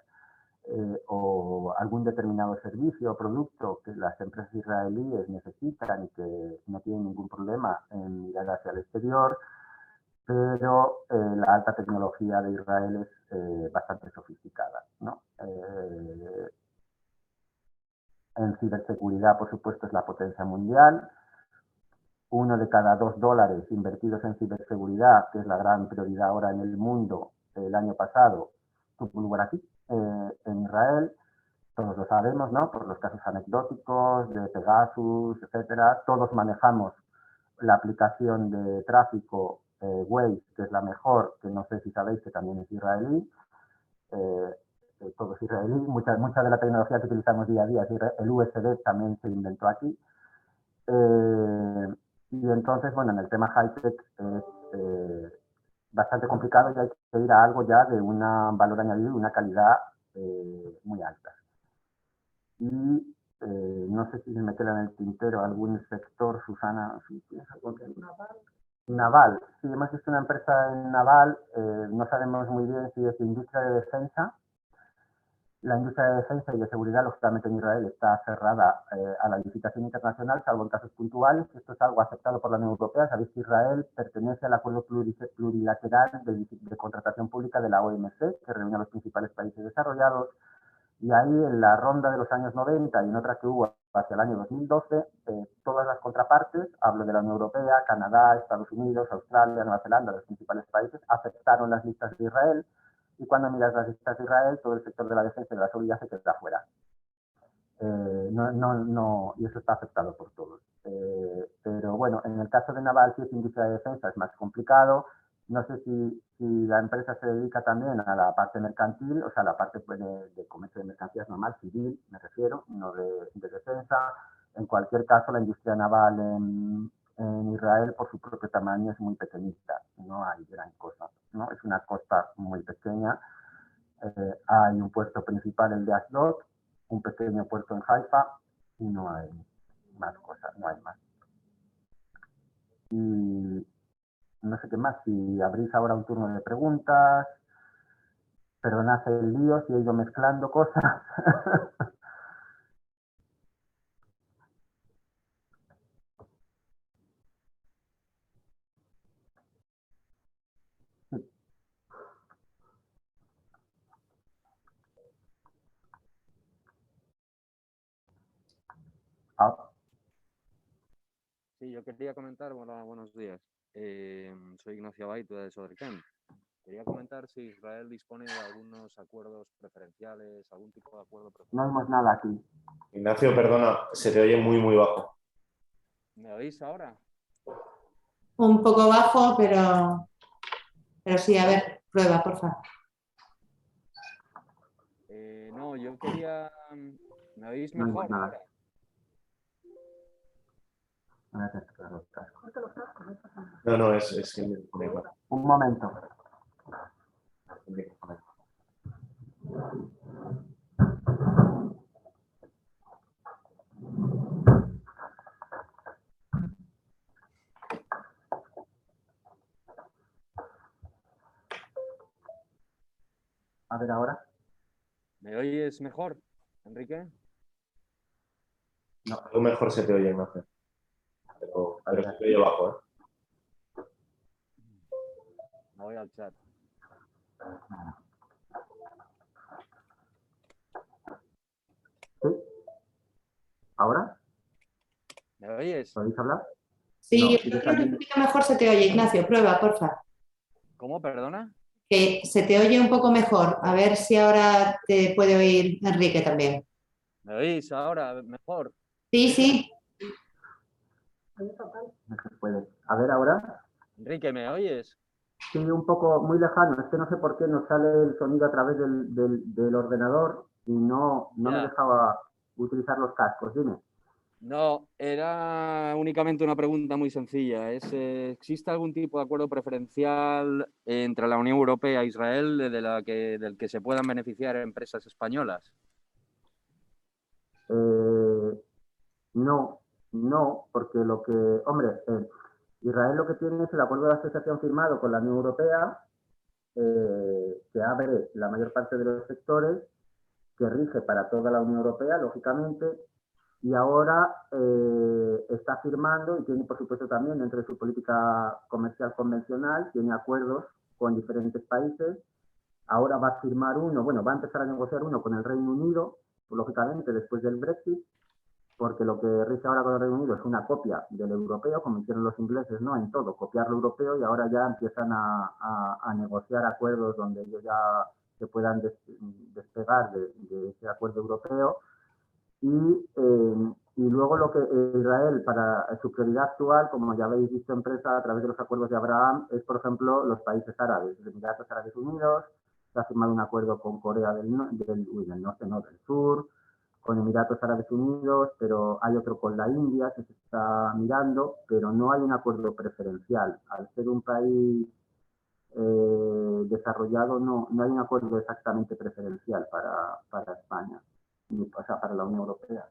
o algún determinado servicio o producto que las empresas israelíes necesitan y que no tienen ningún problema en mirar hacia el exterior, pero la alta tecnología de Israel es bastante sofisticada, ¿no? En ciberseguridad, por supuesto, es la potencia mundial. 1 de cada 2 dólares invertidos en ciberseguridad, que es la gran prioridad ahora en el mundo, el año pasado, tuvo lugar aquí, en Israel. Todos lo sabemos, ¿no? Por los casos anecdóticos de Pegasus, etcétera. Todos manejamos la aplicación de tráfico Waze, que es la mejor, que no sé si sabéis que también es israelí. Todo es israelí. Mucha de la tecnología que utilizamos día a día, el USB también se inventó aquí. Y entonces, bueno, en el tema high-tech es bastante complicado y hay que ir a algo ya de un valor añadido y una calidad muy alta. Y no sé si me queda en el tintero algún sector, Susana. Naval. Sí, hemos visto una empresa en Naval, no sabemos muy bien si es industria de defensa. La industria de defensa y de seguridad, lógicamente en Israel, está cerrada a la licitación internacional, salvo en casos puntuales. Esto es algo aceptado por la Unión Europea. Sabéis que Israel pertenece al acuerdo plurilateral de contratación pública de la OMC, que reúne a los principales países desarrollados. Y ahí, en la ronda de los años 90 y en otra que hubo hacia el año 2012, todas las contrapartes, hablo de la Unión Europea, Canadá, Estados Unidos, Australia, Nueva Zelanda, los principales países, aceptaron las listas de Israel y cuando miras las listas de Israel, todo el sector de la defensa y de la seguridad se queda fuera. Y eso está afectado por todos. Pero bueno, en el caso de Naval, si es industria de defensa, es más complicado. No sé si la empresa se dedica también a la parte mercantil, o sea, la parte de comercio de mercancías normal, civil, me refiero, no de defensa. En cualquier caso, la industria naval en Israel, por su propio tamaño, es muy pequeñita. No hay gran cosa, ¿no? Es una costa muy pequeña. Hay un puerto principal, el de Ashdod, un pequeño puerto en Haifa, y no hay más cosas, no hay más. Y no sé qué más, si abrís ahora un turno de preguntas, perdonad el lío si he ido mezclando cosas. Sí, yo quería comentar, bueno, buenos días. Soy Ignacio Baito de Sodercan. Quería comentar si Israel dispone de algunos acuerdos preferenciales, algún tipo de acuerdo preferencial. No oímos nada aquí. Ignacio, perdona, se te oye muy, muy bajo. ¿Me oís ahora? Un poco bajo, pero sí, a ver, prueba, por favor. No, yo quería... ¿Me oís No mejor oímos nada. ahora? No, es que Un momento. A ver ahora. ¿Me oyes mejor, Enrique? No, algo mejor se te oye, Ignacio. Pero se te oye bajo, ¿eh? Me voy al chat. ¿Sí? ¿Ahora? ¿Me oyes? ¿Podéis hablar? Sí, No, yo ¿sigues creo que un también? poquito mejor se te oye, Ignacio, prueba, por favor. ¿Cómo, perdona? Que se te oye un poco mejor. A ver si ahora te puede oír Enrique también. ¿Me oís ahora mejor? Sí, sí. No se puede. A ver ahora. Enrique, ¿me oyes? Sí, un poco muy lejano. Es que no sé por qué nos sale el sonido a través del ordenador y no me Ya. dejaba utilizar los cascos. Dime. No, era únicamente una pregunta muy sencilla. ¿Existe algún tipo de acuerdo preferencial entre la Unión Europea e Israel del que se puedan beneficiar empresas españolas? No, porque Israel lo que tiene es el acuerdo de asociación firmado con la Unión Europea, que abre la mayor parte de los sectores, que rige para toda la Unión Europea, lógicamente, y ahora está firmando y tiene, por supuesto, también dentro de su política comercial convencional, tiene acuerdos con diferentes países. Ahora va a firmar uno, bueno, va a empezar a negociar uno con el Reino Unido, lógicamente, después del Brexit, porque lo que rige ahora con el Reino Unido es una copia del europeo, como hicieron los ingleses, ¿no? En todo, copiar lo europeo, y ahora ya empiezan a negociar acuerdos donde ellos ya se puedan despegar de ese acuerdo europeo. Y luego lo que Israel, para su prioridad actual, como ya habéis visto en prensa a través de los acuerdos de Abraham, es, por ejemplo, los países árabes, los Emiratos Árabes Unidos. Se ha firmado un acuerdo con Corea del Norte, no, del Sur, con Emiratos Árabes Unidos, pero hay otro con la India que se está mirando, pero no hay un acuerdo preferencial. Al ser un país desarrollado, no hay un acuerdo exactamente preferencial para España, o sea, para la Unión Europea.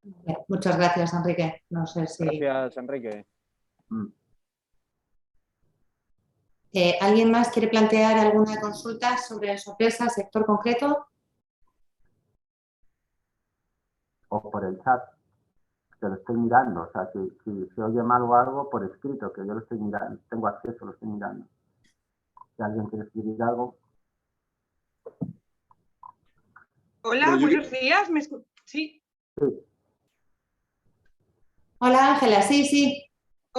Bien, muchas gracias, Enrique. No sé si... Gracias, Enrique. ¿Alguien más quiere plantear alguna consulta sobre su empresa, sector concreto? O por el chat, que lo estoy mirando. O sea, si se oye mal o algo, por escrito, que yo lo estoy mirando, tengo acceso, lo estoy mirando. Si alguien quiere escribir algo. Hola, buenos días. ¿Me escuchas? Sí. Hola, Ángela, sí.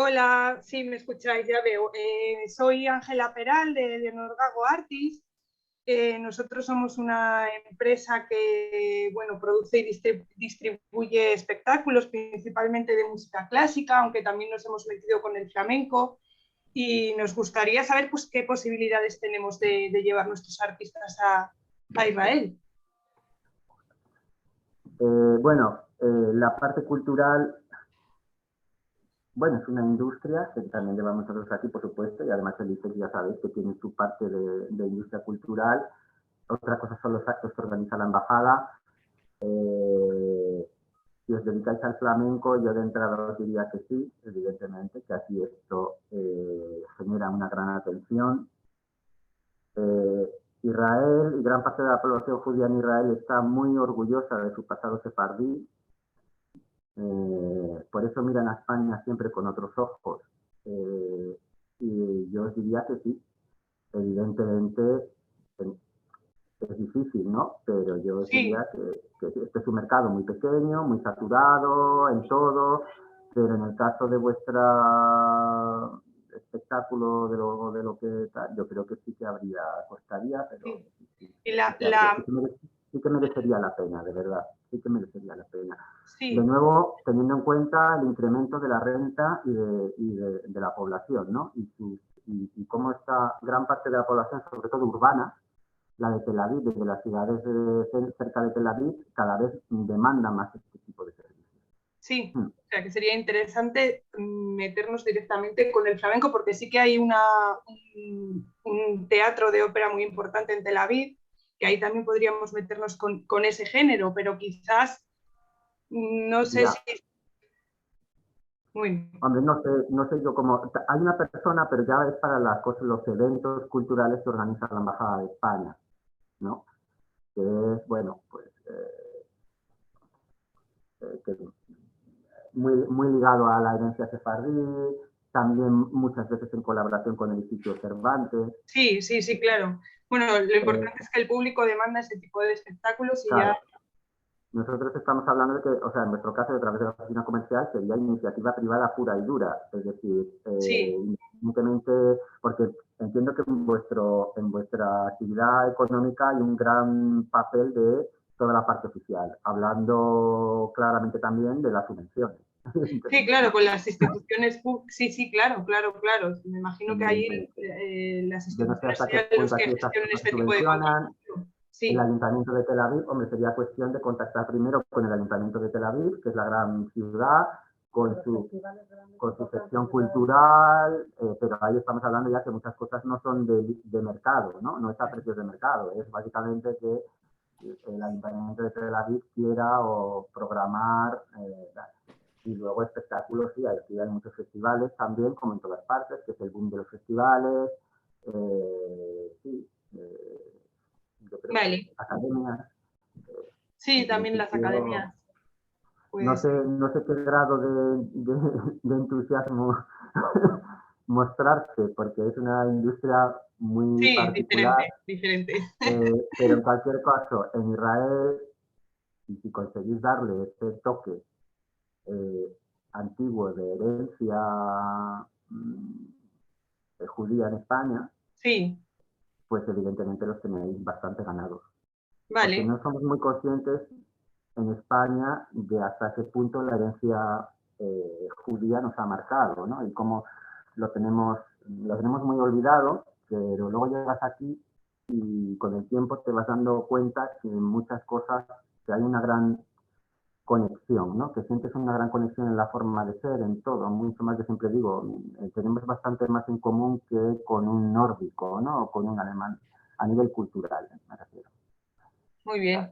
Hola, sí, me escucháis, ya veo. Soy Ángela Peral de Norgago Artis. Nosotros somos una empresa que, bueno, produce y distribuye espectáculos, principalmente de música clásica, aunque también nos hemos metido con el flamenco. Y nos gustaría saber, pues, qué posibilidades tenemos de llevar nuestros artistas a Israel. Bueno, la parte cultural, bueno, es una industria que también llevamos nosotros aquí, por supuesto, y además el ICEC ya sabéis que tiene su parte de industria cultural. Otra cosa son los actos que organiza la embajada. Si os dedicáis al flamenco, yo de entrada os diría que sí, evidentemente, que aquí esto genera una gran atención. Israel y gran parte de la población judía en Israel está muy orgullosa de su pasado sefardí. Por eso miran a España siempre con otros ojos. Y yo os diría que sí, evidentemente es difícil, ¿no? Pero yo os diría que este es un mercado muy pequeño, muy saturado en todo, pero en el caso de vuestra espectáculo, de lo que tal, yo creo que sí que costaría, pero sí. Sí que merecería la pena, de verdad, sí que merecería la pena. Sí. De nuevo, teniendo en cuenta el incremento de la renta y de la población, ¿no? Y cómo está gran parte de la población, sobre todo urbana, la de Tel Aviv, desde las ciudades cerca de Tel Aviv, cada vez demanda más este tipo de servicios. Sí, o sea que sería interesante meternos directamente con el flamenco, porque sí que hay un teatro de ópera muy importante en Tel Aviv, que ahí también podríamos meternos con ese género, pero quizás no sé ya. si... Muy... Hombre, no sé yo cómo... Hay una persona, pero ya es para las cosas, los eventos culturales que organiza la Embajada de España, ¿no? Que es, bueno, pues... muy ligado a la herencia sefardí, también muchas veces en colaboración con el sitio Cervantes. Sí, claro. Bueno, lo importante es que el público demanda ese tipo de espectáculos y claro. ya... Nosotros estamos hablando de que, o sea, en nuestro caso, a través de la oficina comercial, sería iniciativa privada pura y dura. Es decir, simplemente porque entiendo que en vuestra actividad económica hay un gran papel de toda la parte oficial, hablando claramente también de las subvenciones. Sí, claro, con las instituciones, sí, claro. Me imagino que ahí las instituciones serían los que gestionan este tipo de cosas. Sí. El Ayuntamiento de Tel Aviv, hombre, sería cuestión de contactar primero con el Ayuntamiento de Tel Aviv, que es la gran ciudad, con su sección cultural, pero ahí estamos hablando ya que muchas cosas no son de mercado, ¿no? No es a precios de mercado, es básicamente que el Ayuntamiento de Tel Aviv quiera o programar, y luego espectáculos, sí, aquí hay muchos festivales también, como en todas partes, que es el boom de los festivales, yo creo que academias. Sí, también las academias. Pues... No sé qué grado de entusiasmo mostrarse, porque es una industria muy particular. Diferente. Pero en cualquier caso, en Israel, y si conseguís darle ese toque antiguo de herencia judía en España, sí, pues evidentemente los tenéis bastante ganados. Vale. Porque no somos muy conscientes en España de hasta qué punto la herencia judía nos ha marcado, ¿no? Y cómo lo tenemos muy olvidado, pero luego llegas aquí y con el tiempo te vas dando cuenta que en muchas cosas que hay una gran conexión, ¿no? Que sientes una gran conexión en la forma de ser, en todo, mucho más, yo siempre digo, tenemos bastante más en común que con un nórdico, ¿no? O con un alemán, a nivel cultural, me refiero. Muy bien,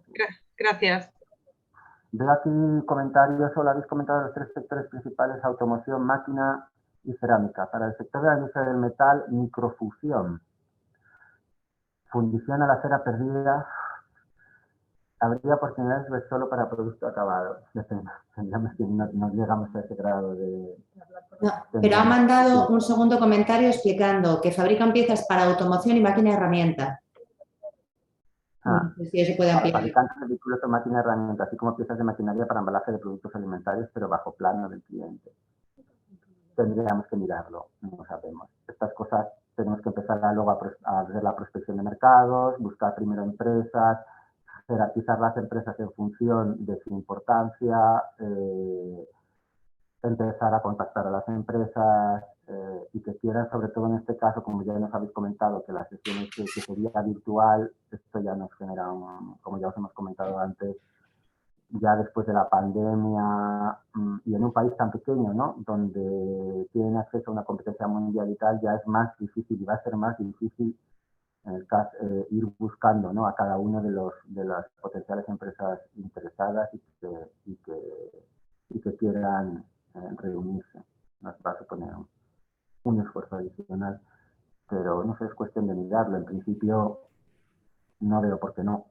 gracias. Veo aquí comentarios, solo habéis comentado los tres sectores principales: automoción, máquina y cerámica. Para el sector de la industria del metal, microfusión, fundición a la cera perdida. Habría oportunidades de solo para producto acabado. No llegamos a ese grado de... No, pero ha mandado un segundo comentario explicando que fabrican piezas para automoción y máquina herramienta. No sé si eso puede ampliar. Fabricantes de vehículos o máquina herramienta, así como piezas de maquinaria para embalaje de productos alimentarios, pero bajo plano del cliente. tendríamos que mirarlo, no sabemos. Estas cosas tenemos que empezar luego a hacer la prospección de mercados, buscar primero empresas, jerarquizar las empresas en función de su importancia, empezar a contactar a las empresas y que quieran, sobre todo en este caso, como ya nos habéis comentado, que la sesión que sería virtual, esto ya nos genera, como ya os hemos comentado antes, ya después de la pandemia y en un país tan pequeño, ¿no?, donde tienen acceso a una competencia mundial y tal, ya es más difícil y va a ser más difícil en el caso, ir buscando, ¿no?, a cada uno de las potenciales empresas interesadas y que quieran reunirse. Nos va a suponer un esfuerzo adicional, pero no sé, es cuestión de mirarlo. En principio no veo por qué no,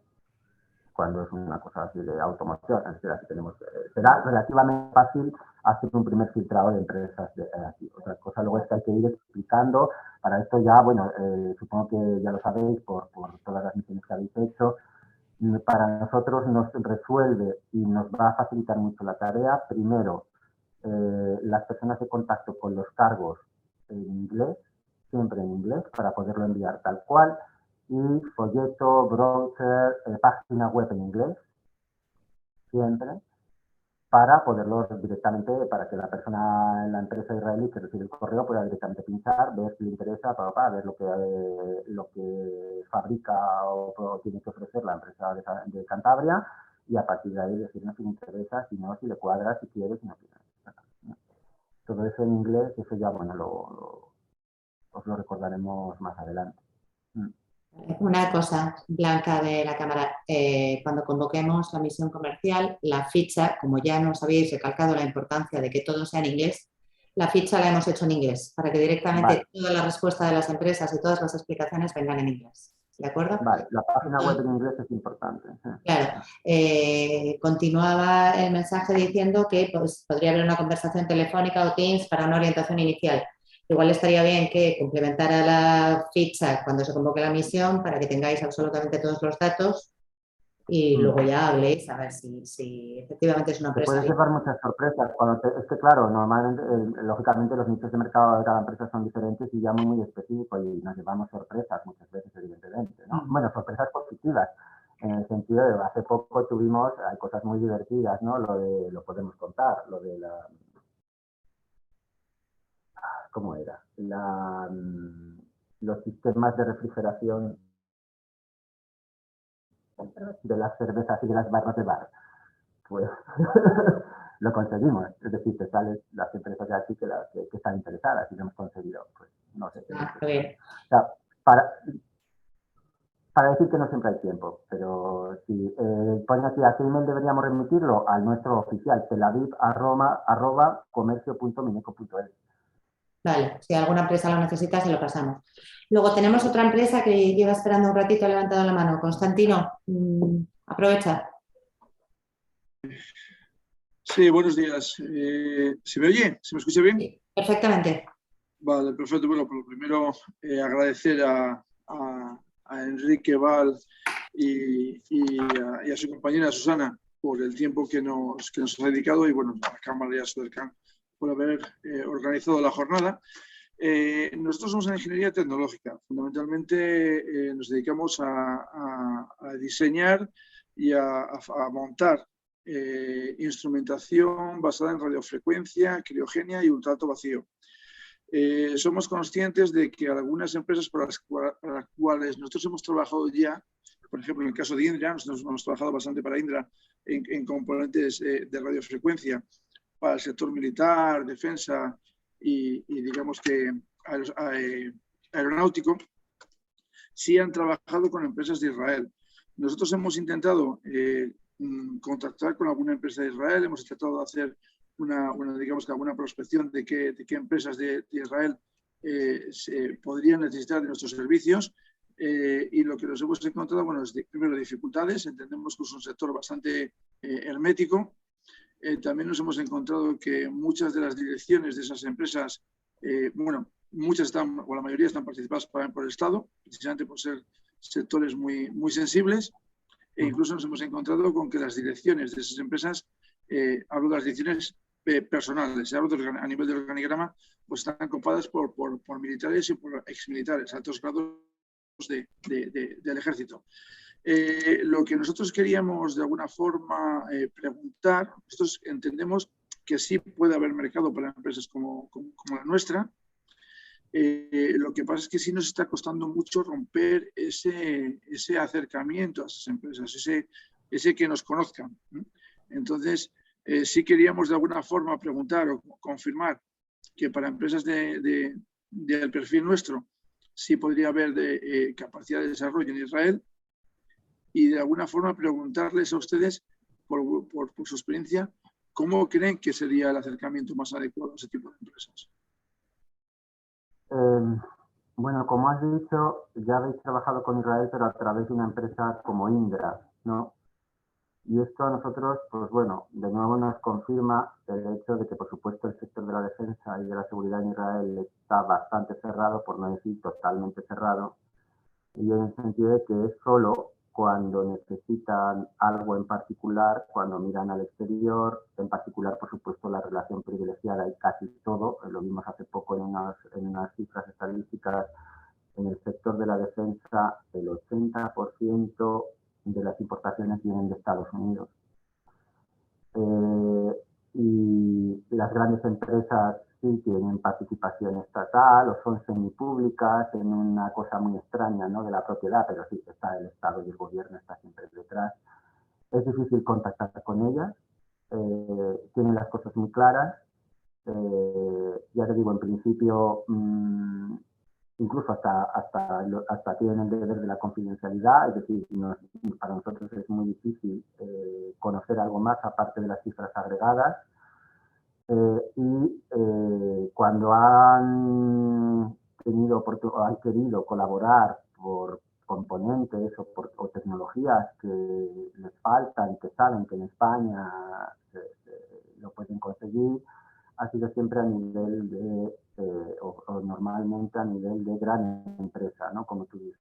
cuando es una cosa así de automoción. Es decir, así tenemos, será relativamente fácil hacer un primer filtrado de empresas aquí. Otra cosa luego es que hay que ir explicando. Para esto ya, bueno, supongo que ya lo sabéis por todas las misiones que habéis hecho. Para nosotros nos resuelve y nos va a facilitar mucho la tarea. Primero, las personas de contacto con los cargos en inglés, siempre en inglés, para poderlo enviar tal cual. Y folleto, browser, página web en inglés, siempre, para poderlo directamente, para que la persona en la empresa israelí que recibe el correo pueda directamente pinchar, ver si le interesa, ver lo que fabrica o tiene que ofrecer la empresa de Cantabria, y a partir de ahí decirnos si le interesa, si no, si le cuadra, si quiere, si no quiere. Todo eso en inglés, eso ya, bueno, os lo recordaremos más adelante. Una cosa, Blanca de la Cámara, cuando convoquemos la misión comercial, la ficha, como ya nos habéis recalcado la importancia de que todo sea en inglés, la ficha la hemos hecho en inglés, para que directamente toda la respuesta de las empresas y todas las explicaciones vengan en inglés. ¿De acuerdo? Vale, la página web en inglés es importante. Claro. Continuaba el mensaje diciendo que pues, podría haber una conversación telefónica o Teams para una orientación inicial. Igual estaría bien que complementara la ficha cuando se convoque la misión para que tengáis absolutamente todos los datos y luego ya habléis a ver si efectivamente es una empresa. Puedes llevar muchas sorpresas. Es que, claro, normalmente, lógicamente, los nichos de mercado de cada empresa son diferentes y ya muy específicos y nos llevamos sorpresas muchas veces, evidentemente, ¿no? Bueno, sorpresas positivas. En el sentido de, hace poco tuvimos, hay cosas muy divertidas, ¿no? Lo podemos contar, lo de la... ¿Cómo era? Los sistemas de refrigeración de las cervezas y de las barras de bar. Pues lo conseguimos. Es decir, te salen las empresas de aquí que están interesadas y lo hemos conseguido. Pues no sé. O sea, para decir que no siempre hay tiempo, pero si pone aquí a qué email deberíamos remitirlo, al nuestro oficial, telaviv@comercio.mineco.es. Vale, si alguna empresa lo necesita, se lo pasamos. Luego tenemos otra empresa que lleva esperando un ratito, ha levantado la mano. Constantino, aprovecha. Sí, buenos días. ¿Se me oye? ¿Se me escucha bien? Sí, perfectamente. Vale, perfecto. Bueno, por lo primero, agradecer a Enrique Val y a su compañera Susana por el tiempo que nos ha dedicado y, bueno, a la Cámara y a Sodercan por haber organizado la jornada. Nosotros somos en ingeniería tecnológica. Fundamentalmente nos dedicamos a diseñar y a montar instrumentación basada en radiofrecuencia, criogenia y ultralto vacío. Somos conscientes de que algunas empresas para las cuales nosotros hemos trabajado ya, por ejemplo, en el caso de Indra, nosotros hemos trabajado bastante para Indra en componentes de radiofrecuencia para el sector militar, defensa y digamos que aeronáutico, sí han trabajado con empresas de Israel. Nosotros hemos intentado contactar con alguna empresa de Israel, hemos tratado de hacer digamos que alguna prospección de qué empresas de Israel se podrían necesitar de nuestros servicios y lo que nos hemos encontrado, bueno, es primero dificultades, entendemos que es un sector bastante hermético. También nos hemos encontrado que muchas de las direcciones de esas empresas, bueno, muchas están, o la mayoría están participadas por el Estado, precisamente por ser sectores muy, muy sensibles, e incluso nos hemos encontrado con que las direcciones de esas empresas, hablo de las direcciones personales. A nivel de organigrama, pues están copadas por militares y por exmilitares, altos grados del ejército. Lo que nosotros queríamos de alguna forma preguntar, nosotros entendemos que sí puede haber mercado para empresas como la nuestra. Lo que pasa es que sí nos está costando mucho romper ese acercamiento a esas empresas, ese que nos conozcan. Entonces, sí queríamos de alguna forma preguntar o confirmar que para empresas del perfil nuestro sí podría haber capacidad de desarrollo en Israel, y de alguna forma preguntarles a ustedes, por su experiencia, cómo creen que sería el acercamiento más adecuado a ese tipo de empresas. Bueno, como has dicho, ya habéis trabajado con Israel, pero a través de una empresa como Indra, ¿no? Y esto a nosotros, pues bueno, de nuevo nos confirma el hecho de que, por supuesto, el sector de la defensa y de la seguridad en Israel está bastante cerrado, por no decir totalmente cerrado, y en el sentido de que es solo cuando necesitan algo en particular, cuando miran al exterior, en particular, por supuesto, la relación privilegiada y casi todo, lo vimos hace poco en unas cifras estadísticas, en el sector de la defensa, el 80% de las importaciones vienen de Estados Unidos. Y las grandes empresas sí tienen participación estatal o son semipúblicas en una cosa muy extraña, ¿no?, de la propiedad, pero sí, está el Estado y el gobierno está siempre detrás. Es difícil contactar con ellas, tienen las cosas muy claras. Ya te digo, en principio, incluso hasta tienen el deber de la confidencialidad, es decir, para nosotros es muy difícil conocer algo más aparte de las cifras agregadas. Cuando han querido colaborar por componentes o tecnologías que les faltan, que saben que en España lo pueden conseguir, ha sido siempre a nivel de, o normalmente a nivel de gran empresa, ¿no? Como tú dices.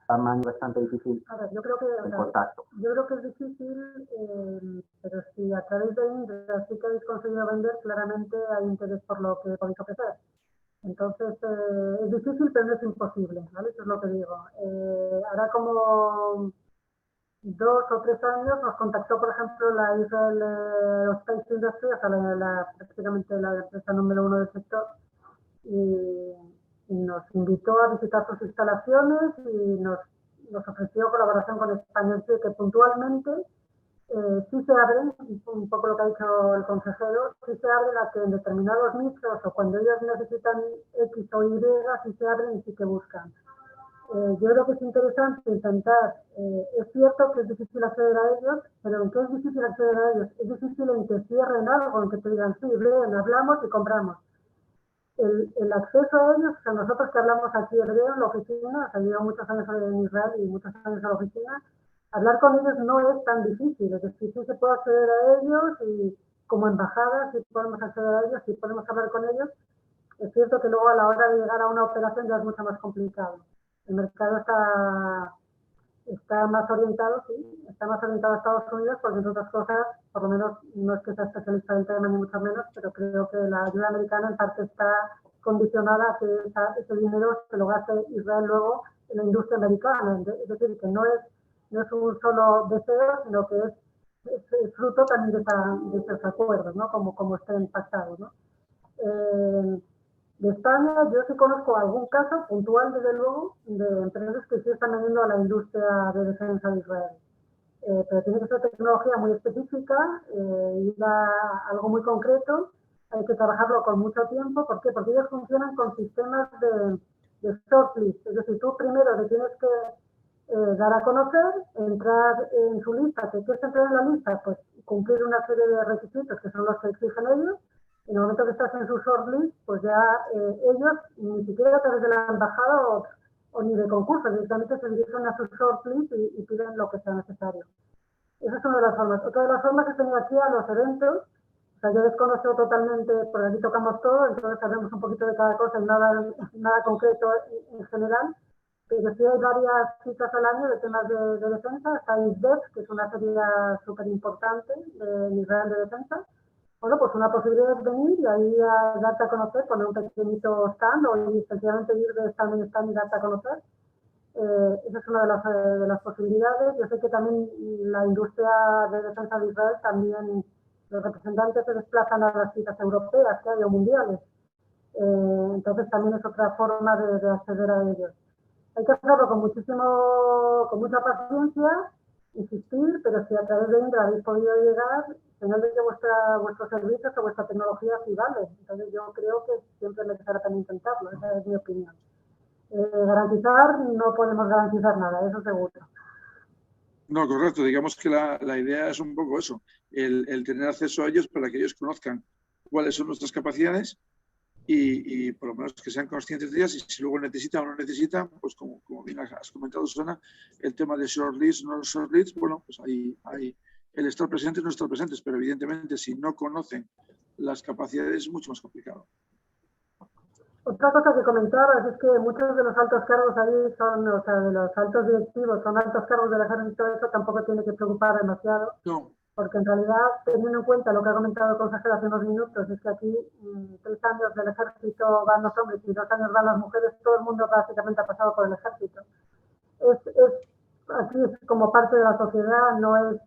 Tamaño bastante difícil. A ver, yo creo que, el contacto. Yo creo que es difícil, pero si a través de Indra sí que habéis conseguido vender, claramente hay interés por lo que podéis ofrecer. Entonces, es difícil, pero no es imposible, ¿vale? Eso es lo que digo. Ahora como 2 o 3 años nos contactó, por ejemplo, la Israel Aerospace Industry, o sea, prácticamente la empresa número 1 del sector, y nos invitó a visitar sus instalaciones y nos ofreció colaboración con España. Es decir, que puntualmente sí se abren, un poco lo que ha dicho el consejero, sí se abren a que en determinados nichos o cuando ellos necesitan X o Y, sí se abren y sí que buscan. Yo creo que es interesante intentar, es cierto que es difícil acceder a ellos, pero ¿en qué es difícil acceder a ellos? Es difícil en que cierren algo, en que te digan, sí, ven, hablamos y compramos. El acceso a ellos, o sea, nosotros que hablamos aquí hebreo en la oficina, o sea, llevo muchos años en Israel y muchos años en la oficina, hablar con ellos no es tan difícil, es decir, sí se puede acceder a ellos y como embajada sí podemos acceder a ellos, sí podemos hablar con ellos. Es cierto que luego a la hora de llegar a una operación ya es mucho más complicado. El mercado está más orientado, sí, está más orientado a Estados Unidos porque entre otras cosas, por lo menos no es que sea especialista en el tema ni mucho menos, pero creo que la ayuda americana en parte está condicionada a que ese dinero se lo gaste Israel luego en la industria americana. Es decir, que no es un solo deseo, sino que es fruto también de esos acuerdos, ¿no? Como estén pactados, ¿no? De España yo sí conozco algún caso puntual, desde luego, de empresas que sí están vendiendo a la industria de defensa de Israel. Pero tiene que ser tecnología muy específica, ir a algo muy concreto, hay que trabajarlo con mucho tiempo. ¿Por qué? Porque ellos funcionan con sistemas de shortlist, es decir, tú primero le tienes que dar a conocer, entrar en su lista. ¿Qué es entrar en la lista? Pues cumplir una serie de requisitos que son los que exigen ellos. En el momento que estás en su shortlist, pues ya ellos, ni siquiera a través de la embajada o ni de concurso, directamente se dirigen a su shortlist y piden lo que sea necesario. Esa es una de las formas. Otra de las formas es venir aquí a los eventos O sea, yo desconozco totalmente, porque aquí tocamos todo, entonces sabemos un poquito de cada cosa y nada concreto en general, pero sí hay varias citas al año de temas de defensa. Está ISDEF, que es una feria súper importante en Israel de defensa. Bueno, pues una posibilidad es venir y ahí a darte a conocer, poner un pequeñito stand o sencillamente ir de stand en stand y darte a conocer. Esa es una de las posibilidades. Yo sé que también la industria de defensa de Israel, también los representantes se desplazan a las citas europeas que hay o mundiales. Entonces también es otra forma de acceder a ellos. Hay que hacerlo con mucha paciencia, insistir, pero si a través de Indra habéis podido llegar, señal de que vuestros servicios o vuestra tecnología sí vale. Entonces yo creo que siempre es necesario también intentarlo, esa es mi opinión. Garantizar, no podemos garantizar nada, eso seguro. No, correcto. Digamos que la idea es un poco eso, el tener acceso a ellos para que ellos conozcan cuáles son nuestras capacidades y por lo menos que sean conscientes de ellas, y si luego necesitan o no necesitan, pues como bien has comentado, Susana, el tema de shortlist, no shortlist, bueno, pues ahí el estar presentes, no estar presentes, pero evidentemente si no conocen las capacidades es mucho más complicado. Otra cosa que comentabas es que muchos de los altos cargos ahí son, o sea, de los altos directivos, son altos cargos del ejército, eso tampoco tiene que preocupar demasiado. No. Porque en realidad, teniendo en cuenta lo que ha comentado el consejero hace unos minutos, es que aquí 3 años del ejército van los hombres y 2 años van las mujeres, todo el mundo prácticamente ha pasado por el ejército. Aquí es como parte de la sociedad, no es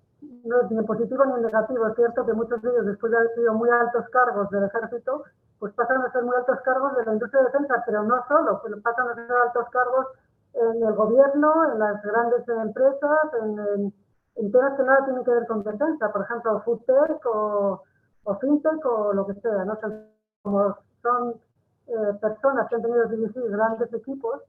ni positivo ni negativo. Es cierto que muchos de ellos, después de haber sido muy altos cargos del ejército, pues pasan a ser muy altos cargos de la industria de defensa, pero no solo, pues pasan a ser altos cargos en el gobierno, en las grandes empresas, en temas que nada tienen que ver con defensa, por ejemplo, food tech o fintech o lo que sea, ¿no? Como son personas que han tenido que dirigir grandes equipos,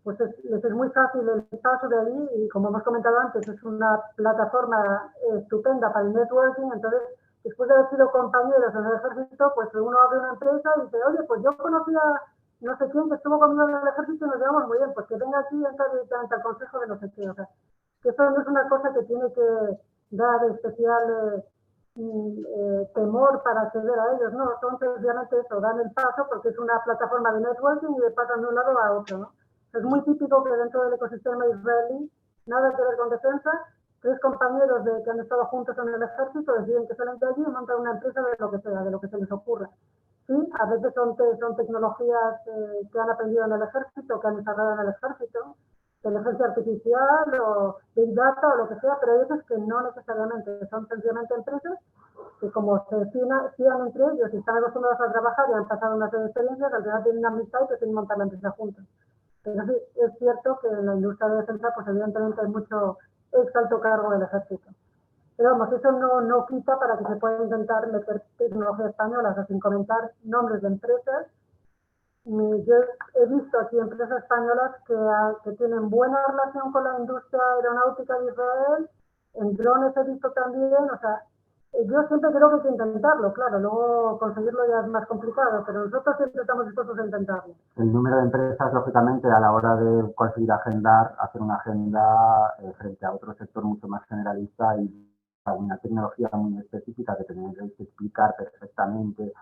pues les es muy fácil el paso de ahí y, como hemos comentado antes, es una plataforma estupenda para el networking. Entonces, después de haber sido compañeros en el ejército, pues uno abre una empresa y dice, oye, pues yo conocí a no sé quién que estuvo conmigo en el ejército y nos llevamos muy bien, pues que venga aquí y entra directamente al consejo de no sé qué. O sea, que eso no es una cosa que tiene que dar especial temor para acceder a ellos, no, son sencillamente eso, dan el paso porque es una plataforma de networking y pasan de un lado a otro, ¿no? Es muy típico que dentro del ecosistema israelí, nada que ver con defensa, 3 compañeros que han estado juntos en el ejército deciden que salen de allí y montan una empresa de lo que sea, de lo que se les ocurra. Sí, a veces son tecnologías que han aprendido en el ejército, que han desarrollado en el ejército, inteligencia artificial o big data o lo que sea, pero hay veces que no necesariamente, son sencillamente empresas que, como se fían entre ellos y están acostumbrados a trabajar y han pasado una serie de experiencias, al final tienen una amistad y que quieren montar la empresa juntos. Pero sí, es cierto que en la industria de defensa, pues evidentemente hay mucho ex alto cargo del ejército. Pero vamos, eso no quita para que se pueda intentar meter tecnología española, o sea, sin comentar nombres de empresas. Yo he visto aquí empresas españolas que tienen buena relación con la industria aeronáutica de Israel, en drones he visto también, o sea, yo siempre creo que hay que intentarlo, claro, luego conseguirlo ya es más complicado, pero nosotros siempre estamos dispuestos a intentarlo. El número de empresas, lógicamente, a la hora de conseguir agendar, hacer una agenda frente a otro sector mucho más generalista y a una tecnología muy específica que tenemos que explicar perfectamente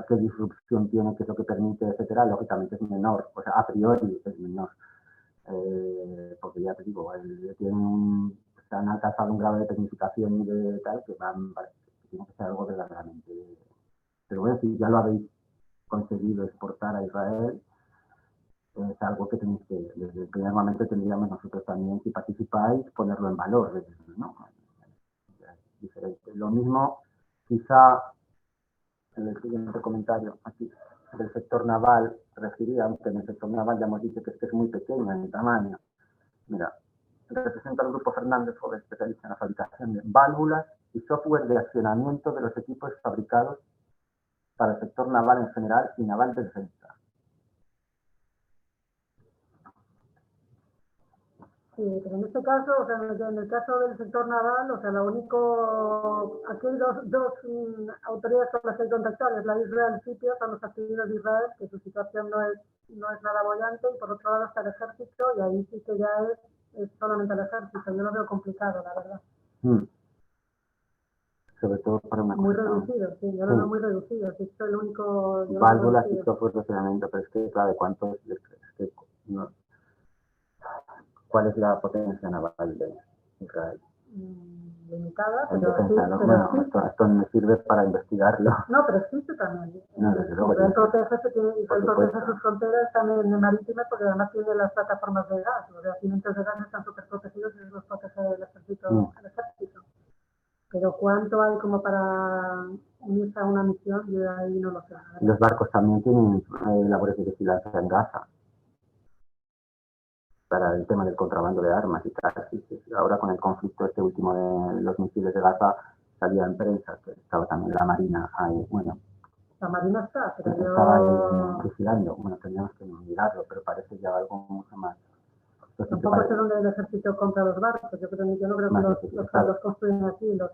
qué disrupción tiene, qué es lo que permite, etcétera, lógicamente es menor, o sea, a priori es menor. Porque ya te digo, se han alcanzado un grado de tecnificación y de tal que tiene que ser algo verdaderamente. Pero bueno, si ya lo habéis conseguido exportar a Israel, es algo que tenéis que, desde el primer momento tendríamos nosotros también, si participáis, ponerlo en valor, ¿no? Es diferente. Lo mismo, quizá, en el siguiente comentario, aquí, del sector naval, refería, aunque en el sector naval ya hemos dicho que es muy pequeño en tamaño. Mira, representa al Grupo Fernández Joven, especialista en la fabricación de válvulas y software de accionamiento de los equipos fabricados para el sector naval en general y naval de defensa. Sí, pero en este caso, o sea, en el caso del sector naval, o sea, lo único, aquí hay dos autoridades con las que hay que contactar, es la Israel Sitio, son los activistas de Israel, que su situación no es nada bollante, y por otro lado está el ejército, y ahí sí que ya es solamente el ejército. Yo lo veo complicado, la verdad. sobre todo para una Muy cuestión. reducido, sí, yo lo veo muy reducido. Es el único... Válvulas y software de funcionamiento, pero es que, claro, ¿cuánto es que no, ¿cuál es la potencia naval de Israel? Limitada, En pero defensa, sí, ¿no? pero Bueno, sí. esto me sirve para investigarlo. No, pero existe también. No, desde luego. Israel protege supuesto. sus fronteras también de marítimas porque además tiene las plataformas de gas. Los yacimientos de gas están súper protegidos y los protege el ejército. Pero ¿cuánto hay como para unirse a una misión? Yo ahí no lo sé. Los barcos también tienen labores de vigilancia en Gaza para el tema del contrabando de armas y tal. Sí. Ahora con el conflicto este último de los misiles de Gaza salía en prensa que estaba también la Marina ahí. Bueno, la Marina está, pero estaba ahí vigilando. Bueno, tendríamos que mirarlo, pero parece ya algo mucho más. Tampoco sé dónde el ejército compra los barcos. Yo no creo que los construyen aquí, los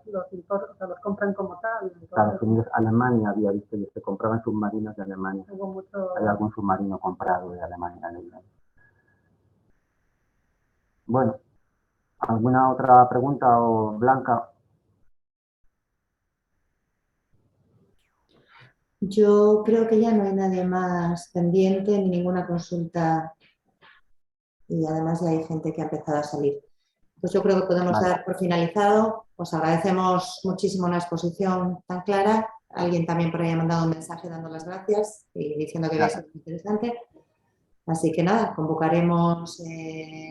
compran como tal. Entonces, Estados Unidos, Alemania había visto que se compraban submarinos de Alemania. Hay algún submarino comprado de Alemania. Bueno, ¿alguna otra pregunta o Blanca? Yo creo que ya no hay nadie más pendiente ni ninguna consulta y además ya hay gente que ha empezado a salir. Pues yo creo que podemos dar por finalizado. Os agradecemos muchísimo una exposición tan clara. Alguien también por ahí ha mandado un mensaje dando las gracias y diciendo que había sido interesante. Así que nada, convocaremos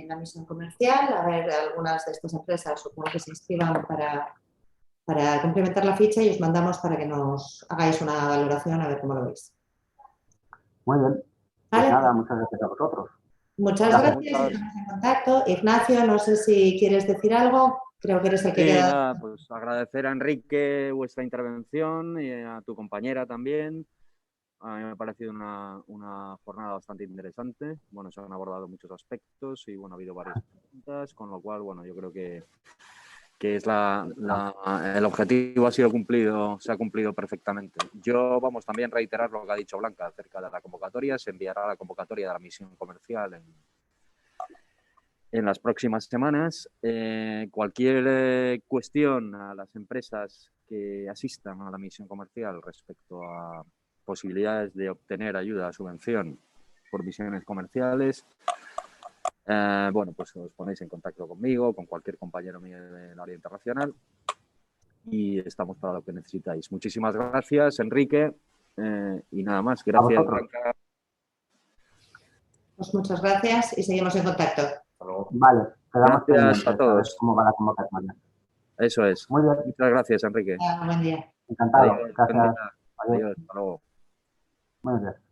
la misión comercial, a ver algunas de estas empresas supongo que se inscriban para complementar la ficha y os mandamos para que nos hagáis una valoración a ver cómo lo veis. Muy bien. Pues ¿vale? Nada, muchas gracias a vosotros. Muchas gracias. Estamos en contacto. Ignacio, no sé si quieres decir algo. Creo que eres el que queda. Nada, pues agradecer a Enrique vuestra intervención y a tu compañera también. A mí me ha parecido una jornada bastante interesante. Bueno, se han abordado muchos aspectos y bueno, ha habido varias preguntas, con lo cual, bueno, yo creo que es el objetivo se ha cumplido perfectamente. Yo, vamos, también reiterar lo que ha dicho Blanca acerca de la convocatoria. Se enviará la convocatoria de la misión comercial en las próximas semanas. Cualquier cuestión a las empresas que asistan a la misión comercial respecto a posibilidades de obtener ayuda, subvención por misiones comerciales, bueno, pues os ponéis en contacto conmigo, con cualquier compañero mío del área internacional y estamos para lo que necesitáis. Muchísimas gracias, Enrique, y nada más. Gracias, Blanca. Pues muchas gracias y seguimos en contacto. Vale, quedamos pendientes a todos. Cómo va la convocatoria. Eso es. Muy bien. Muchas gracias, Enrique. Buen día. Encantado. Adiós, gracias. Adiós. Hasta luego. Buenos días.